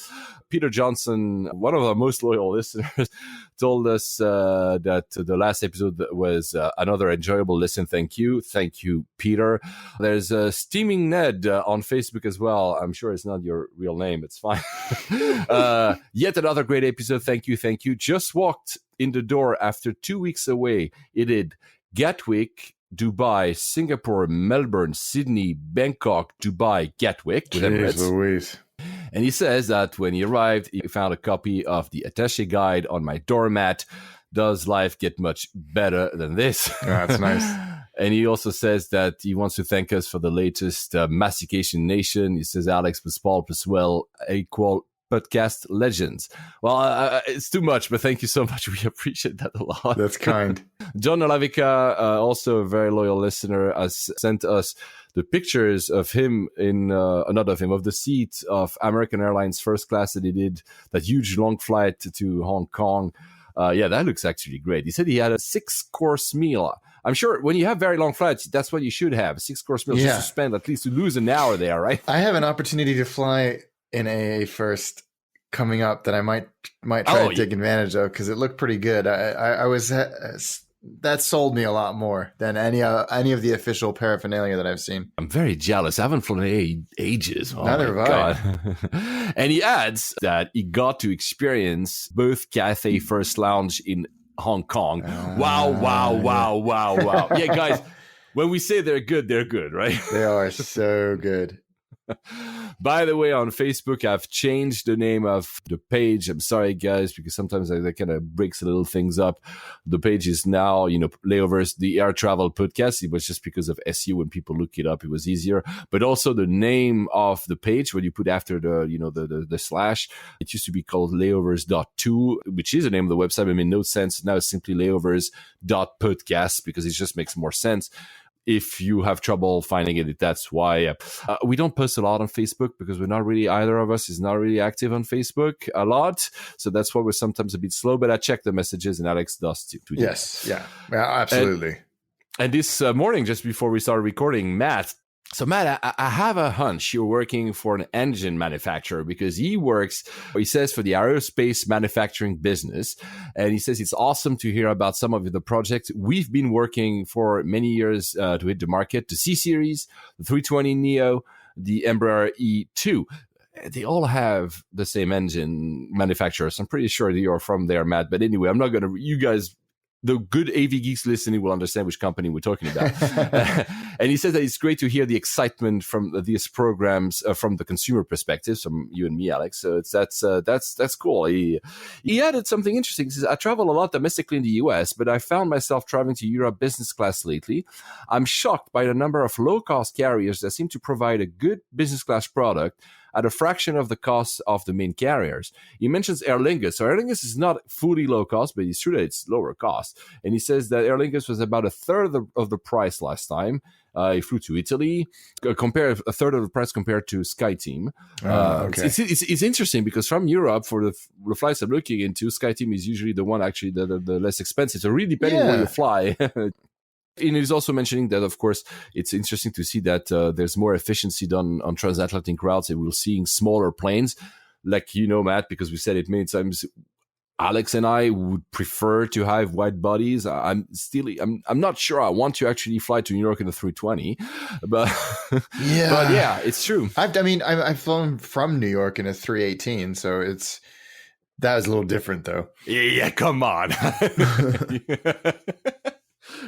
Peter Johnson, one of our most loyal listeners, told us that the last episode was another enjoyable listen. Thank you. Thank you, Peter. There's Steaming Ned on Facebook as well. I'm sure it's not your real name. It's fine. Yet another great episode. Thank you. Thank you. Just walked in the door after 2 weeks away. It did Gatwick, Dubai, Singapore, Melbourne, Sydney, Bangkok, Dubai, Gatwick. With Jeez Emirates. Louise. And he says that when he arrived, he found a copy of the attaché guide on my doormat. Does life get much better than this? Oh, that's nice. And he also says that he wants to thank us for the latest Mastication Nation. He says Alex plus Paul plus well equal podcast legends. Well, it's too much, but thank you so much. We appreciate that a lot. That's kind. John Olavica, also a very loyal listener, has sent us the pictures of him of the seat of American Airlines first class that he did, that huge long flight to Hong Kong. Yeah, that looks actually great. He said he had a 6-course meal. I'm sure when you have very long flights, that's what you should have, a 6-course meal, just to spend at least to lose an hour there, right? I have an opportunity to fly in AA first coming up that I might try to take advantage of because it looked pretty good. I was that sold me a lot more than any of the official paraphernalia that I've seen. I'm very jealous. I haven't flown in ages. Oh, neither have I. And he adds that he got to experience both Cathay First Lounge in Hong Kong. Wow. Yeah, guys, when we say they're good, right? They are so good. By the way, on Facebook, I've changed the name of the page. I'm sorry, guys, because sometimes that kind of breaks little things up. The page is now, Layovers, the Air Travel Podcast. It was just because of SEO. When people look it up, it was easier. But also the name of the page, when you put after the slash, it used to be called layovers.to, which is the name of the website. It made no sense. Now it's simply layovers.podcast because it just makes more sense. If you have trouble finding it, that's why. We don't post a lot on Facebook because either of us is not really active on Facebook a lot. So that's why we're sometimes a bit slow, but I check the messages and Alex does too. Yes. Yeah, absolutely. And this morning, just before we started recording, Matt, I have a hunch you're working for an engine manufacturer because he says, for the aerospace manufacturing business. And he says it's awesome to hear about some of the projects we've been working for many years to hit the market. The C-Series, the 320neo, the Embraer E2. They all have the same engine manufacturers. I'm pretty sure you're from there, Matt. But anyway, I'm not going to... You guys... The good AV geeks listening will understand which company we're talking about. And he says that it's great to hear the excitement from these programs from the consumer perspective, from you and me, Alex. So that's cool. He added something interesting. He says, I travel a lot domestically in the US, but I found myself traveling to Europe business class lately. I'm shocked by the number of low-cost carriers that seem to provide a good business class product at a fraction of the cost of the main carriers. He mentions Aer Lingus. So Aer Lingus is not fully low cost, but it's true that it's lower cost. And he says that Aer Lingus was about a third of the price last time. He flew to Italy, compare a third of the price compared to SkyTeam. Okay. It's interesting because from Europe, for the flights I'm looking into, SkyTeam is usually the one actually the less expensive. So really depending where you fly. And he's also mentioning that, of course, it's interesting to see that there's more efficiency done on transatlantic routes, and we're seeing smaller planes, like Matt, because we said it many times. Alex and I would prefer to have wide bodies. I'm not sure I want to actually fly to New York in the 320, but yeah, it's true. I've flown from New York in a 318, so that was a little different, though. Yeah, come on.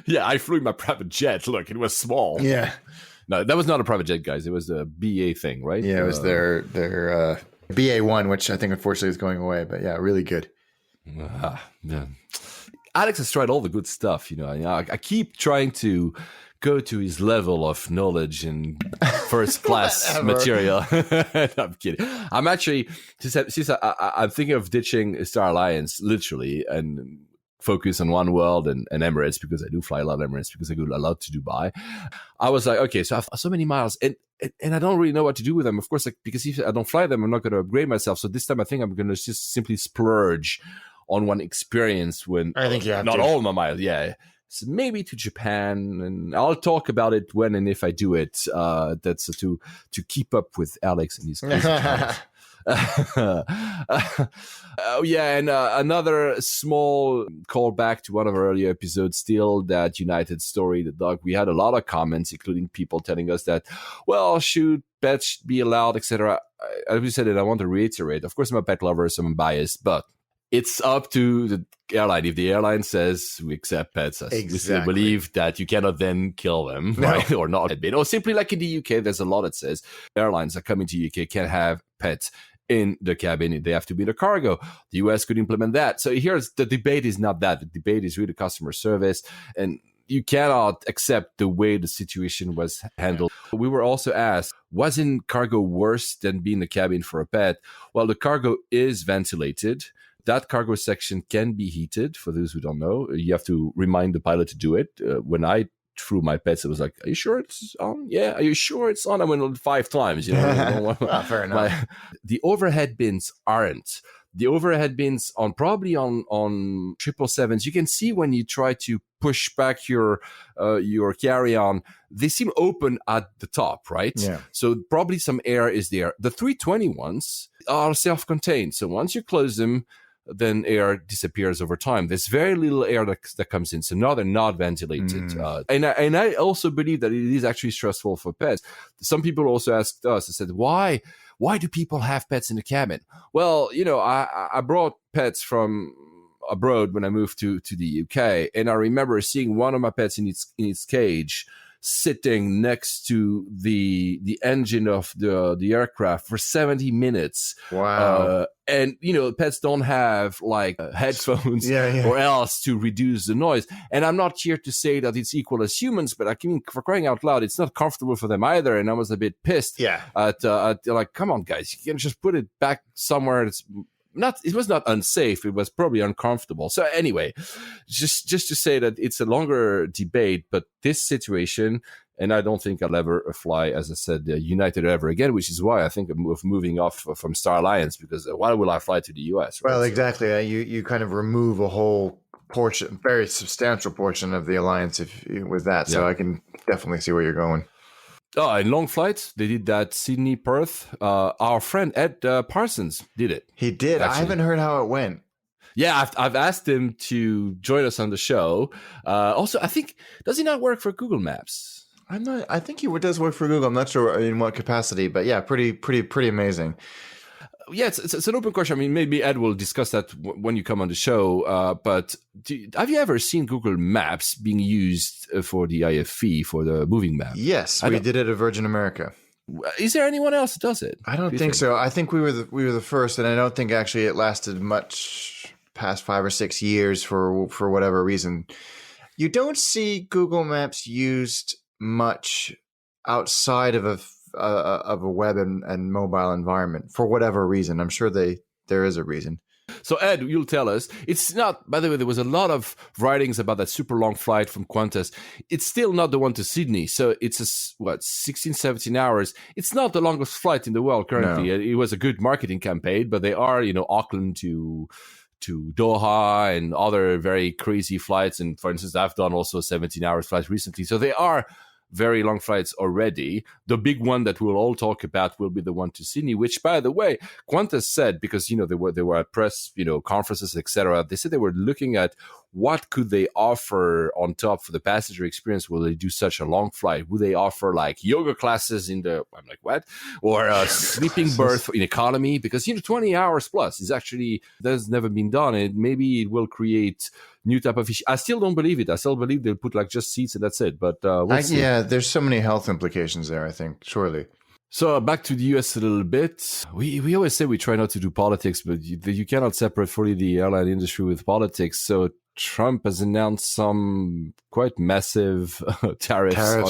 Yeah, I flew in my private jet. Look, it was small. Yeah. No, that was not a private jet, guys. It was a BA thing, right? Yeah, it was their BA1, which I think unfortunately is going away. But yeah, really good. Yeah. Alex has tried all the good stuff. I keep trying to go to his level of knowledge and first class material. No, I'm kidding. I'm actually, since I'm thinking of ditching Star Alliance, literally, and focus on One World and Emirates, because I do fly a lot of Emirates, because I go a lot to Dubai. I was like, okay, so I have so many miles, and I don't really know what to do with them. Of course, because if I don't fly them, I'm not going to upgrade myself. So this time I think I'm going to just simply splurge on one experience when I think you have not to. all my miles. Yeah. So maybe to Japan, and I'll talk about it when and if I do it. That's to keep up with Alex and his crazy times. Oh yeah, and another small callback to one of our earlier episodes, still that United story, the dog. We had a lot of comments, including people telling us that, well, should pets be allowed, etc. As we said, and I want to reiterate, of course I'm a pet lover, so I'm biased, but it's up to the airline. If the airline says we accept pets, we still believe that you cannot then kill them, right? Or not admit. Or simply like in the UK, there's a law that says airlines that come into UK can't have pets in the cabin. They have to be in the cargo. The US could implement that. So here's the debate is not that. The debate is really customer service. And you cannot accept the way the situation was handled. We were also asked, wasn't cargo worse than being in the cabin for a pet? Well, the cargo is ventilated. That cargo section can be heated. For those who don't know, you have to remind the pilot to do it. When I threw my pets, it was like, are you sure it's on? Yeah, are you sure it's on? I went 5 times. Well, fair enough. The overhead bins aren't. The overhead bins probably on 777s, you can see when you try to push back your carry-on, they seem open at the top, right? Yeah. So probably some air is there. The 320 ones are self-contained. So once you close them, then air disappears over time. There's very little air that comes in. So now they're not ventilated. And I also believe that it is actually stressful for pets. Some people also asked us, I said, why do people have pets in the cabin? Well, I brought pets from abroad when I moved to the UK. And I remember seeing one of my pets in its cage sitting next to the engine of the aircraft for 70 minutes. Wow. And, pets don't have like headphones or else to reduce the noise. And I'm not here to say that it's equal as humans, but I mean, for crying out loud, it's not comfortable for them either. And I was a bit pissed at like, come on, guys, you can just put it back somewhere. It was not unsafe. It was probably uncomfortable. So anyway, just to say that it's a longer debate, but this situation, and I don't think I'll ever fly, as I said, United ever again, which is why I think of moving off from Star Alliance, because why will I fly to the US? Right? Well, exactly. You kind of remove a whole portion, very substantial portion of the alliance with that. So I can definitely see where you're going. Oh, in long flights, they did that Sydney, Perth. Our friend Ed Parsons did it. He did. Actually. I haven't heard how it went. Yeah, I've asked him to join us on the show. Also, I think, does he not work for Google Maps? I think he does work for Google. I'm not sure in what capacity, but yeah, pretty amazing. Yeah, it's an open question. I mean, maybe Ed will discuss that when you come on the show. But have you ever seen Google Maps being used for the IFE, for the moving map? Yes, we did it at Virgin America. Is there anyone else that does it? I don't think so. I think we were the first, and I don't think actually it lasted much past 5 or 6 years for whatever reason. You don't see Google Maps used much outside of a web and mobile environment for whatever reason. I'm sure there is a reason. So Ed, you'll tell us. It's not, by the way, there was a lot of writings about that super long flight from Qantas. It's still not the one to Sydney. So it's 16, 17 hours. It's not the longest flight in the world currently. No. It was a good marketing campaign, but they are, Auckland to Doha and other very crazy flights. And for instance, I've done also 17 hours flights recently. So they are very long flights already. The big one that we'll all talk about will be the one to Sydney, which, by the way, Qantas said, because, they were at press, conferences, etc. They said they were looking at what could they offer on top for the passenger experience. Will they do such a long flight? Will they offer like yoga classes I'm like, what? Or a sleeping berth in economy? Because, 20 hours plus is actually, that's never been done. And maybe it will create new type of issue. I still don't believe it. I still believe they'll put like just seats and that's it. But we'll see. Yeah, there's so many health implications there, I think, surely. So back to the US a little bit. We always say we try not to do politics, but you cannot separate fully the airline industry with politics. So Trump has announced some quite massive tariffs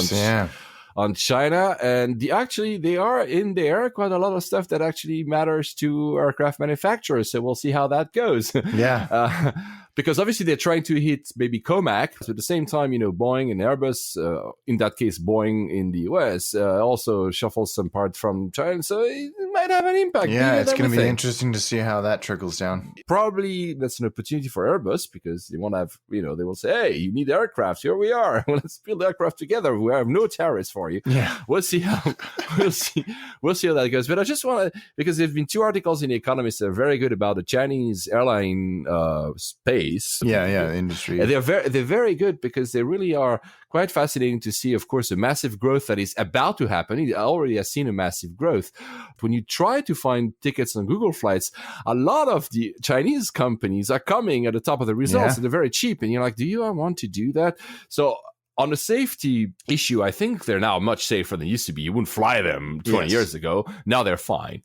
on China, and they are in there quite a lot of stuff that actually matters to aircraft manufacturers. So we'll see how that goes. Yeah. Because obviously they're trying to hit maybe COMAC. So at the same time, Boeing and Airbus, in that case, Boeing in the US, also shuffles some parts from China. So it might have an impact. Yeah, it's going to be interesting to see how that trickles down. Probably that's an opportunity for Airbus because they want to have, they will say, hey, you need aircraft. Here we are. Well, let's build aircraft together. We have no tariffs for you. Yeah. We'll see how that goes. But I just want to, because there have been 2 articles in The Economist that are very good about the Chinese airline space. Industry. And they're very good because they really are quite fascinating to see, of course, the massive growth that is about to happen. It already has seen a massive growth. When you try to find tickets on Google Flights, a lot of the Chinese companies are coming at the top of the results and they're very cheap. And you're like, do you want to do that? So on the safety issue, I think they're now much safer than they used to be. You wouldn't fly them 20 years ago. Now they're fine.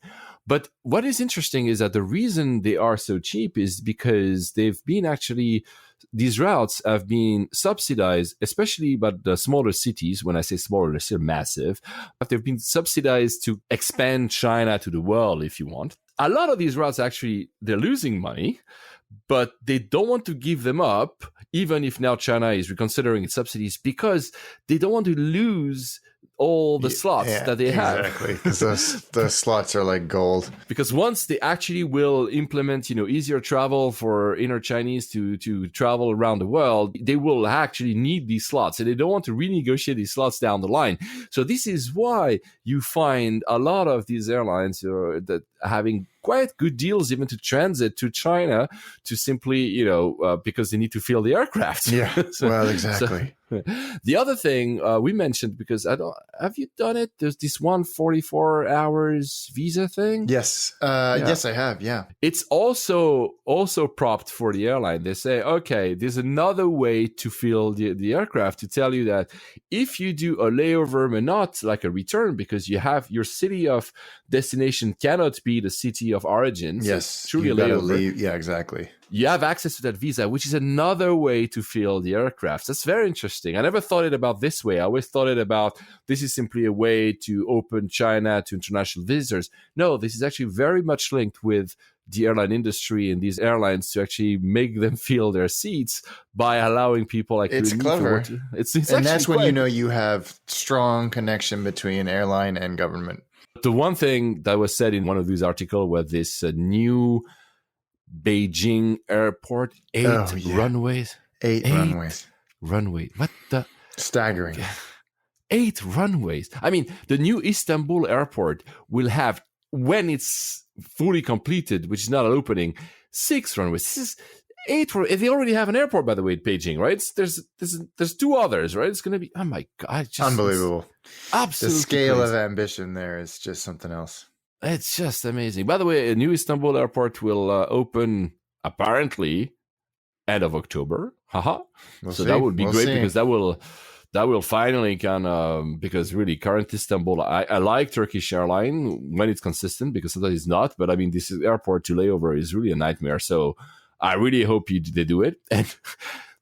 But what is interesting is that the reason they are so cheap is because these routes have been subsidized, especially by the smaller cities. When I say smaller, they're still massive. But they've been subsidized to expand China to the world, if you want. A lot of these routes, actually, they're losing money, but they don't want to give them up, even if now China is reconsidering its subsidies, because they don't want to lose all the slots that they have. Exactly, because those slots are like gold. Because once they actually will implement, easier travel for inner Chinese to travel around the world, they will actually need these slots, and they don't want to renegotiate these slots down the line. So this is why you find a lot of these airlines that are having quite good deals even to transit to China to simply, because they need to fill the aircraft. Yeah, well, exactly. The other thing we mentioned, because have you done it? There's this 144 hours visa thing. Yes, yes, I have. Yeah, it's also propped for the airline. They say, okay, there's another way to fill the aircraft to tell you that if you do a layover, but not like a return, because you have your city of destination cannot be the city of origin. So yes, truly a layover. Leave. Yeah, exactly. You have access to that visa, which is another way to fill the aircraft. That's very interesting. I never thought it about this way. I always thought it about this is simply a way to open China to international visitors. No, this is actually very much linked with the airline industry and these airlines to actually make them fill their seats by allowing people like it's clever. It's and that's when you have strong connection between airline and government. The one thing that was said in one of these articles was this new Beijing airport, 8 runways. 8 runways. Runway. What the? Staggering. 8 runways. I mean, the new Istanbul airport will have, when it's fully completed, which is not an opening, 6 runways. This is 8. They already have an airport, by the way, at Beijing, right? There's 2 others, right? It's going to be, oh my God. Unbelievable. Absolutely. The scale crazy. of ambition there is just something else. It's just amazing. By the way, a new Istanbul airport will open apparently end of October. Haha. That would be great because that will finally because really current Istanbul, I like Turkish airline when it's consistent, because sometimes it's not. But I mean, this airport to layover is really a nightmare. So I really hope they do it. And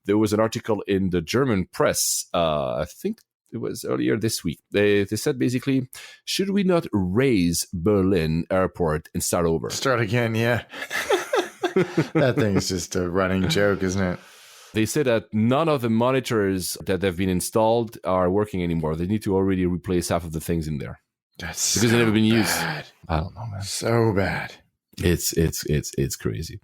there was an article in the German press, I think it was earlier this week. They said basically, should we not raise Berlin airport and start over? Start again, yeah. That thing is just a running joke, isn't it? They said that none of the monitors that have been installed are working anymore. They need to already replace half of the things in there. That's because they've never been used. I don't know, man. So bad. It's crazy.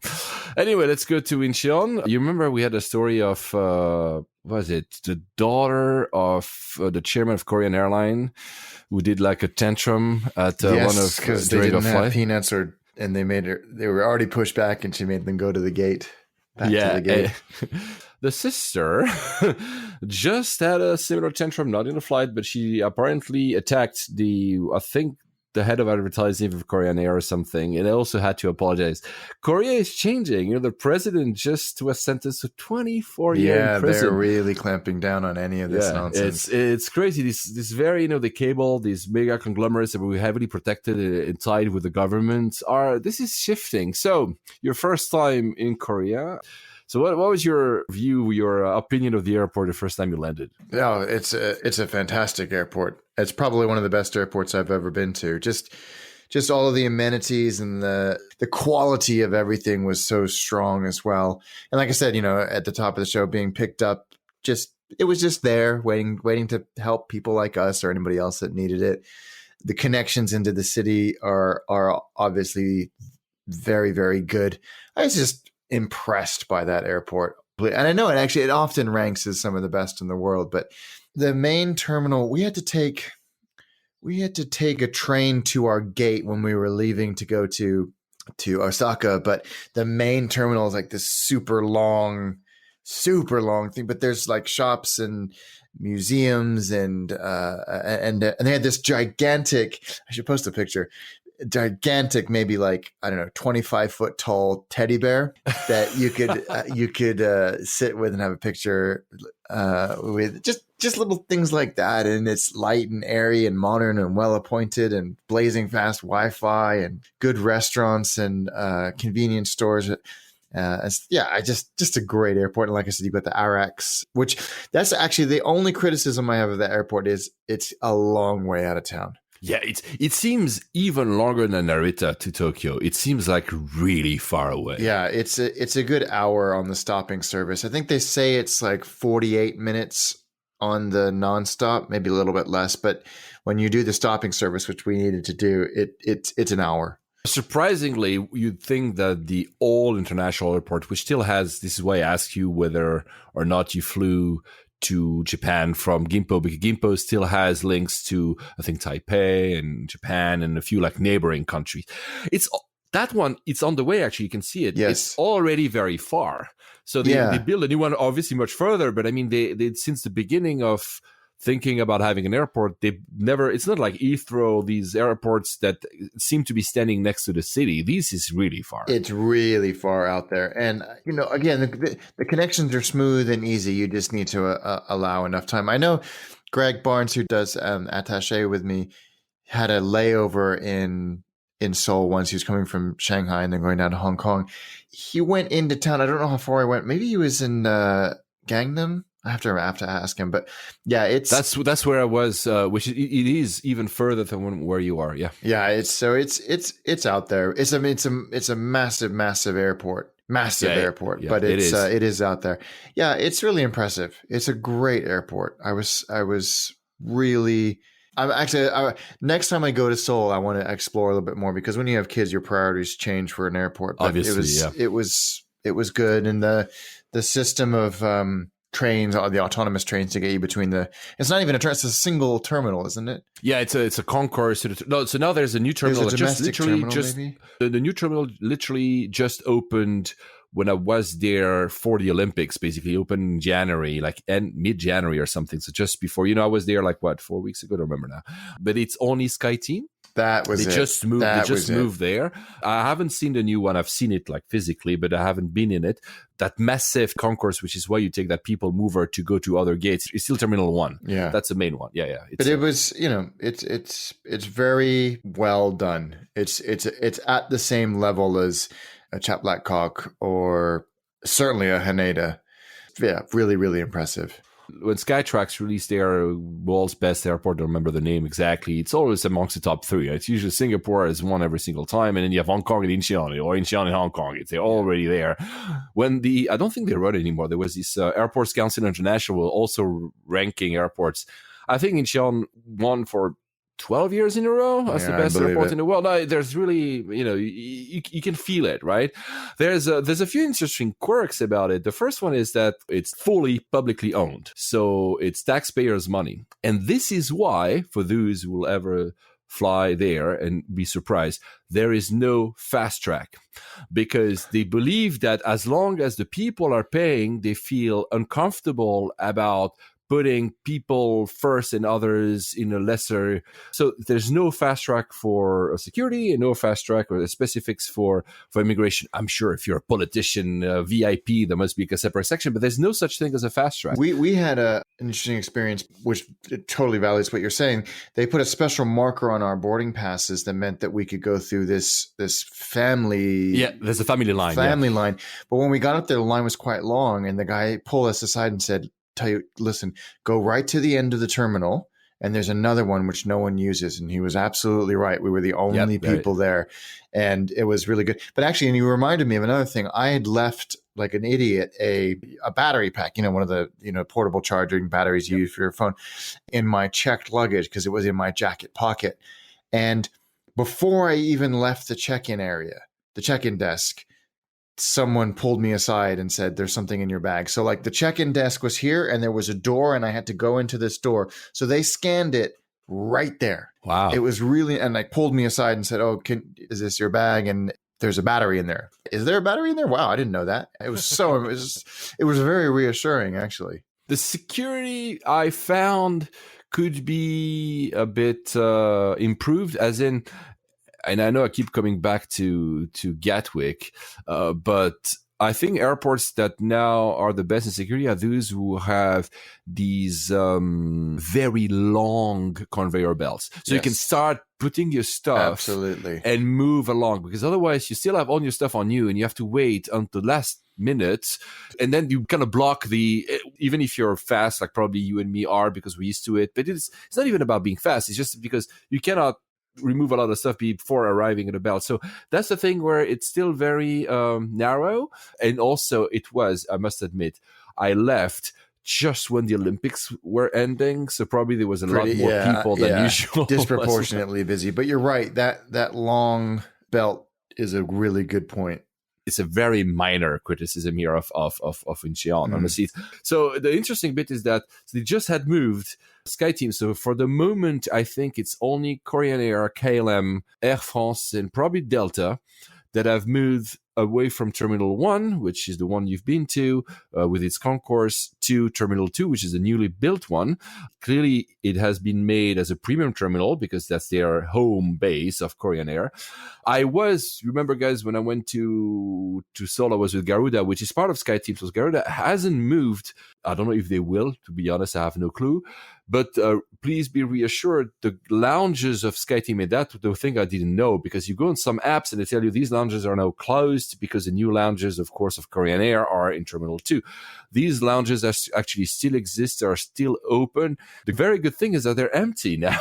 Anyway, let's go to Incheon. You remember we had a story of what was it? The daughter of the chairman of Korean Airline, who did like a tantrum at one of because they didn't have peanuts, and they were already pushed back, and she made them go to the gate. To the gate. The sister just had a similar tantrum, not in a flight, but she apparently attacked I think the head of advertising for Korean Air or something, and I also had to apologize. Korea is changing. The president just was sentenced to 24 years in prison. They're really clamping down on any of this nonsense. It's crazy. This very, the cable, these mega conglomerates that were heavily protected and tied with the government this is shifting. So your first time in Korea. So what was your view, your opinion of the airport the first time you landed? Oh, it's a fantastic airport. It's probably one of the best airports I've ever been to. Just all of the amenities and the quality of everything was so strong as well. And like I said, at the top of the show, being picked up, it was just there waiting to help people like us or anybody else that needed it. The connections into the city are obviously very, very good. I was just impressed by that airport. And I know it often ranks as some of the best in the world, but the main terminal, we had to take a train to our gate when we were leaving to go to Osaka, but the main terminal is like this super long thing, but there's like shops and museums and they had this gigantic, I should post a picture, gigantic, maybe like, I don't know, 25-foot tall teddy bear that you could sit with and have a picture with, just little things like that. And it's light and airy and modern and well appointed and blazing fast Wi-Fi and good restaurants and convenience stores. Just a great airport. And like I said, you've got the Arax, which that's actually the only criticism I have of that airport is it's a long way out of town. Yeah, it seems even longer than Narita to Tokyo. It seems like really far away. Yeah, it's a good hour on the stopping service. I think they say it's like 48 minutes on the nonstop, maybe a little bit less. But when you do the stopping service, which we needed to do, it's an hour. Surprisingly, you'd think that the old international airport, which still has, this is why I asked you whether or not you flew to Japan from Gimpo, because Gimpo still has links to, I think, Taipei and Japan and a few like neighboring countries. It's on the way, actually. You can see it. Yes. It's already very far. So they build a new one, obviously much further, but I mean, they since the beginning of thinking about having an airport, it's not like Heathrow, these airports that seem to be standing next to the city. This is really far. It's really far out there. And, again, the connections are smooth and easy. You just need to allow enough time. I know Greg Barnes, who does attaché with me, had a layover in Seoul once. He was coming from Shanghai and then going down to Hong Kong. He went into town. I don't know how far he went. Maybe he was in Gangnam. I have to ask him, but yeah, that's where I was, which it is even further than where you are. Yeah, yeah. It's out there. It's a massive airport, airport, but it is out there. Yeah, it's really impressive. It's a great airport. I was really. I'm actually next time I go to Seoul, I want to explore a little bit more because when you have kids, your priorities change for an airport. But obviously, it was good, and the system of trains, the autonomous trains to get you between it's not even a train, it's a single terminal, isn't it? Yeah, it's a concourse. So now there's a new terminal. There's a domestic terminal, maybe? The new terminal literally just opened when I was there for the Olympics, basically opened in January, like mid-January or something. So just before, I was there 4 weeks ago, I don't remember now. But it's only SkyTeam. They just moved there. I haven't seen the new one. I've seen it physically, but I haven't been in it. That massive concourse, which is why you take that people mover to go to other gates, is still Terminal 1. Yeah. That's the main one. Yeah. But it was, it's very well done. It's at the same level as a Chap Blackcock or certainly a Haneda. Yeah, really, really impressive. When Skytrax released their world's best airport, I don't remember the name exactly, it's always amongst the top three. It's usually Singapore as one every single time, and then you have Hong Kong and Incheon, or Incheon and Hong Kong. They're already there. I don't think they run it anymore. There was this Airports Council International also ranking airports. I think Incheon won for 12 years in a row as the best airport in the world. No, there's really, you can feel it, right? There's a few interesting quirks about it. The first one is that it's fully publicly owned. So it's taxpayers' money. And this is why, for those who will ever fly there and be surprised, there is no fast track, because they believe that as long as the people are paying, they feel uncomfortable about putting people first and others in a lesser. So there's no fast track for security and no fast track or the specifics for immigration. I'm sure if you're a politician, VIP, there must be a separate section, but there's no such thing as a fast track. We had an interesting experience, which it totally validates what you're saying. They put a special marker on our boarding passes that meant that we could go through this family. Yeah, there's a family line. Line. But when we got up there, the line was quite long, and the guy pulled us aside and said, listen, go right to the end of the terminal, and there's another one which no one uses. And he was absolutely right. We were the only people there, and it was really good. But actually, and you reminded me of another thing. I had left like an idiot a battery pack, one of the portable charging batteries you use for your phone, in my checked luggage because it was in my jacket pocket. And before I even left the check-in area, the check-in desk, someone pulled me aside and said, there's something in your bag. So like the check-in desk was here and there was a door and I had to go into this door. So they scanned it right there. Wow. It was really, and like pulled me aside and said, is this your bag? And there's a battery in there. Is there a battery in there? Wow. I didn't know that. It was very reassuring, actually. The security I found could be a bit improved, as in, and I know I keep coming back to Gatwick, but I think airports that now are the best in security are those who have these very long conveyor belts. So you can start putting your stuff absolutely and move along, because otherwise you still have all your stuff on you and you have to wait until the last minute, and then you kind of block even if you're fast, like probably you and me are because we're used to it. But it's not even about being fast. It's just because you cannot remove a lot of stuff before arriving at the belt. So that's the thing where it's still very narrow. And also I must admit, I left just when the Olympics were ending. So probably there was a lot more people than usual. Disproportionately busy. But you're right. That long belt is a really good point. It's a very minor criticism here of Incheon, honestly. So the interesting bit is that they just had moved SkyTeam. So for the moment, I think it's only Korean Air, KLM, Air France, and probably Delta that have moved away from Terminal 1, which is the one you've been to with its concourse, to Terminal 2, which is a newly built one. Clearly, it has been made as a premium terminal because that's their home base of Korean Air. Remember guys, when I went to Seoul, I was with Garuda, which is part of SkyTeam. So Garuda hasn't moved. I don't know if they will, to be honest, I have no clue. But please be reassured, the lounges of SkyTeam, and that's the thing I didn't know, because you go on some apps and they tell you these lounges are now closed because the new lounges, of course, of Korean Air are in Terminal 2. These lounges actually still exist, are still open. The very good thing is that they're empty now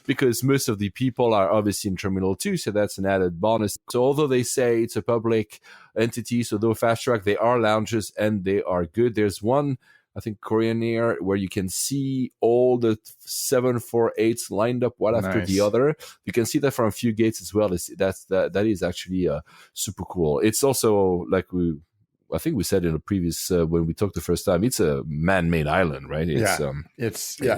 because most of the people are obviously in Terminal 2, so that's an added bonus. So although they say it's a public entity, so though fast track, they are lounges and they are good. There's one, I think, Korean Air, where you can see all the 748s lined up one after the other. You can see that from a few gates as well. That is actually super cool. It's also, like I think we said in a previous, when we talked the first time, it's a man-made island, right? Exactly.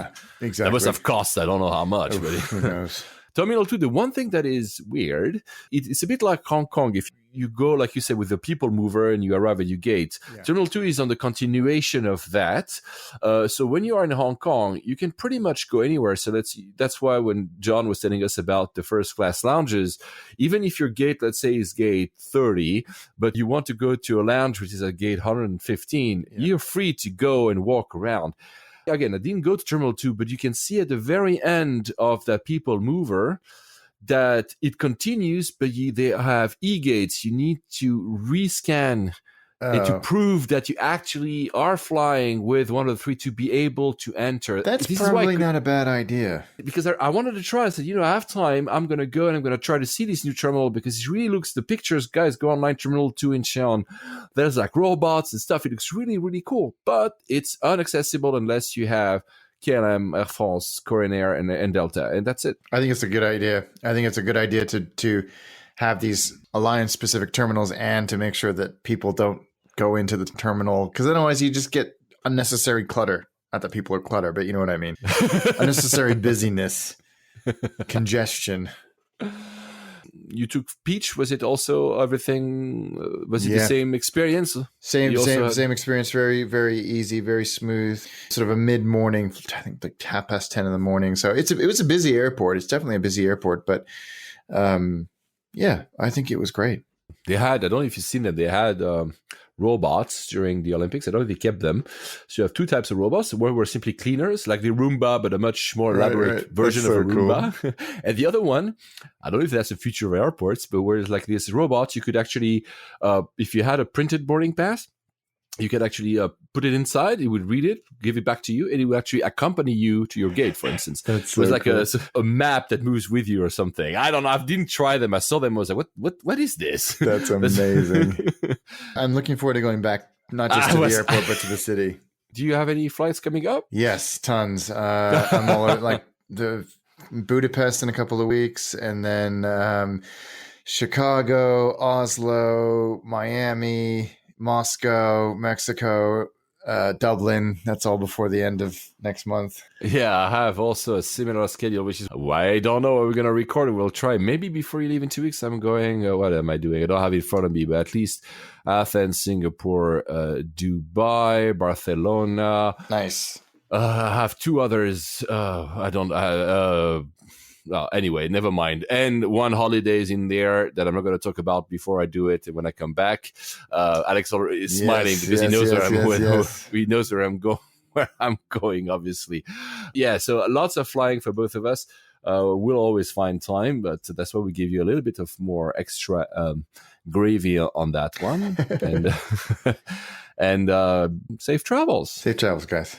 That must have cost, I don't know how much, but who knows? Terminal 2, the one thing that is weird, it's a bit like Hong Kong. If you go, like you said, with the people mover and you arrive at your gate, Terminal 2 is on the continuation of that. So when you are in Hong Kong, you can pretty much go anywhere. So that's why when John was telling us about the first class lounges, even if your gate, let's say, is gate 30, but you want to go to a lounge which is at gate 115, you're free to go and walk around. Again, I didn't go to Terminal 2, but you can see at the very end of that people mover that it continues, but they have e-gates. You need to rescan and to prove that you actually are flying with one of the three to be able to enter. That's probably not a bad idea. Because I wanted to try. I said, I have time. I'm going to go and I'm going to try to see this new terminal, because it really looks, the pictures, guys, go online, Terminal 2 in Incheon. There's like robots and stuff. It looks really, really cool. But it's inaccessible unless you have KLM, Air France, Korean Air, and Delta. And that's it. I think it's a good idea. I think it's a good idea to have these alliance-specific terminals and to make sure that people don't go into the terminal, because otherwise you just get unnecessary clutter. Not that people are clutter, but you know what I mean. Unnecessary busyness, congestion. you took Peach. Was it also everything? Was it the same experience? Same experience. Very, very easy, very smooth. Sort of a mid-morning, I think like 10:30 in the morning. So it was a busy airport. It's definitely a busy airport, but I think it was great. They had, I don't know if you've seen them, they had robots during the Olympics. I don't know if they kept them. So you have two types of robots. One were simply cleaners, like the Roomba, but a much more elaborate version of a Roomba. Cool. And the other one, I don't know if that's the future of airports, but where it's like this robot, you could actually, if you had a printed boarding pass, you could actually put it inside, it would read it, give it back to you, and it would actually accompany you to your gate, for instance. It was like cool. a map that moves with you or something. I don't know. I didn't try them. I saw them. I was like, what is this? That's amazing. I'm looking forward to going back, not just to the airport, but to the city. Do you have any flights coming up? Yes, tons. I'm all like the Budapest in a couple of weeks, and then Chicago, Oslo, Miami, Moscow, Mexico, Dublin. That's all before the end of next month. Yeah, I have also a similar schedule, which is why I don't know what we're going to record. We'll try. Maybe before you leave in 2 weeks, I'm going, what am I doing? I don't have it in front of me, but at least Athens, Singapore, Dubai, Barcelona. Nice. I have two others. Anyway, never mind. And one holiday is in there that I'm not going to talk about before I do it. When I come back, Alex is smiling because he knows he knows where I'm going, obviously. Yeah, so lots of flying for both of us. We'll always find time, but that's why we give you a little bit of more extra gravy on that one. And safe travels. Safe travels, guys.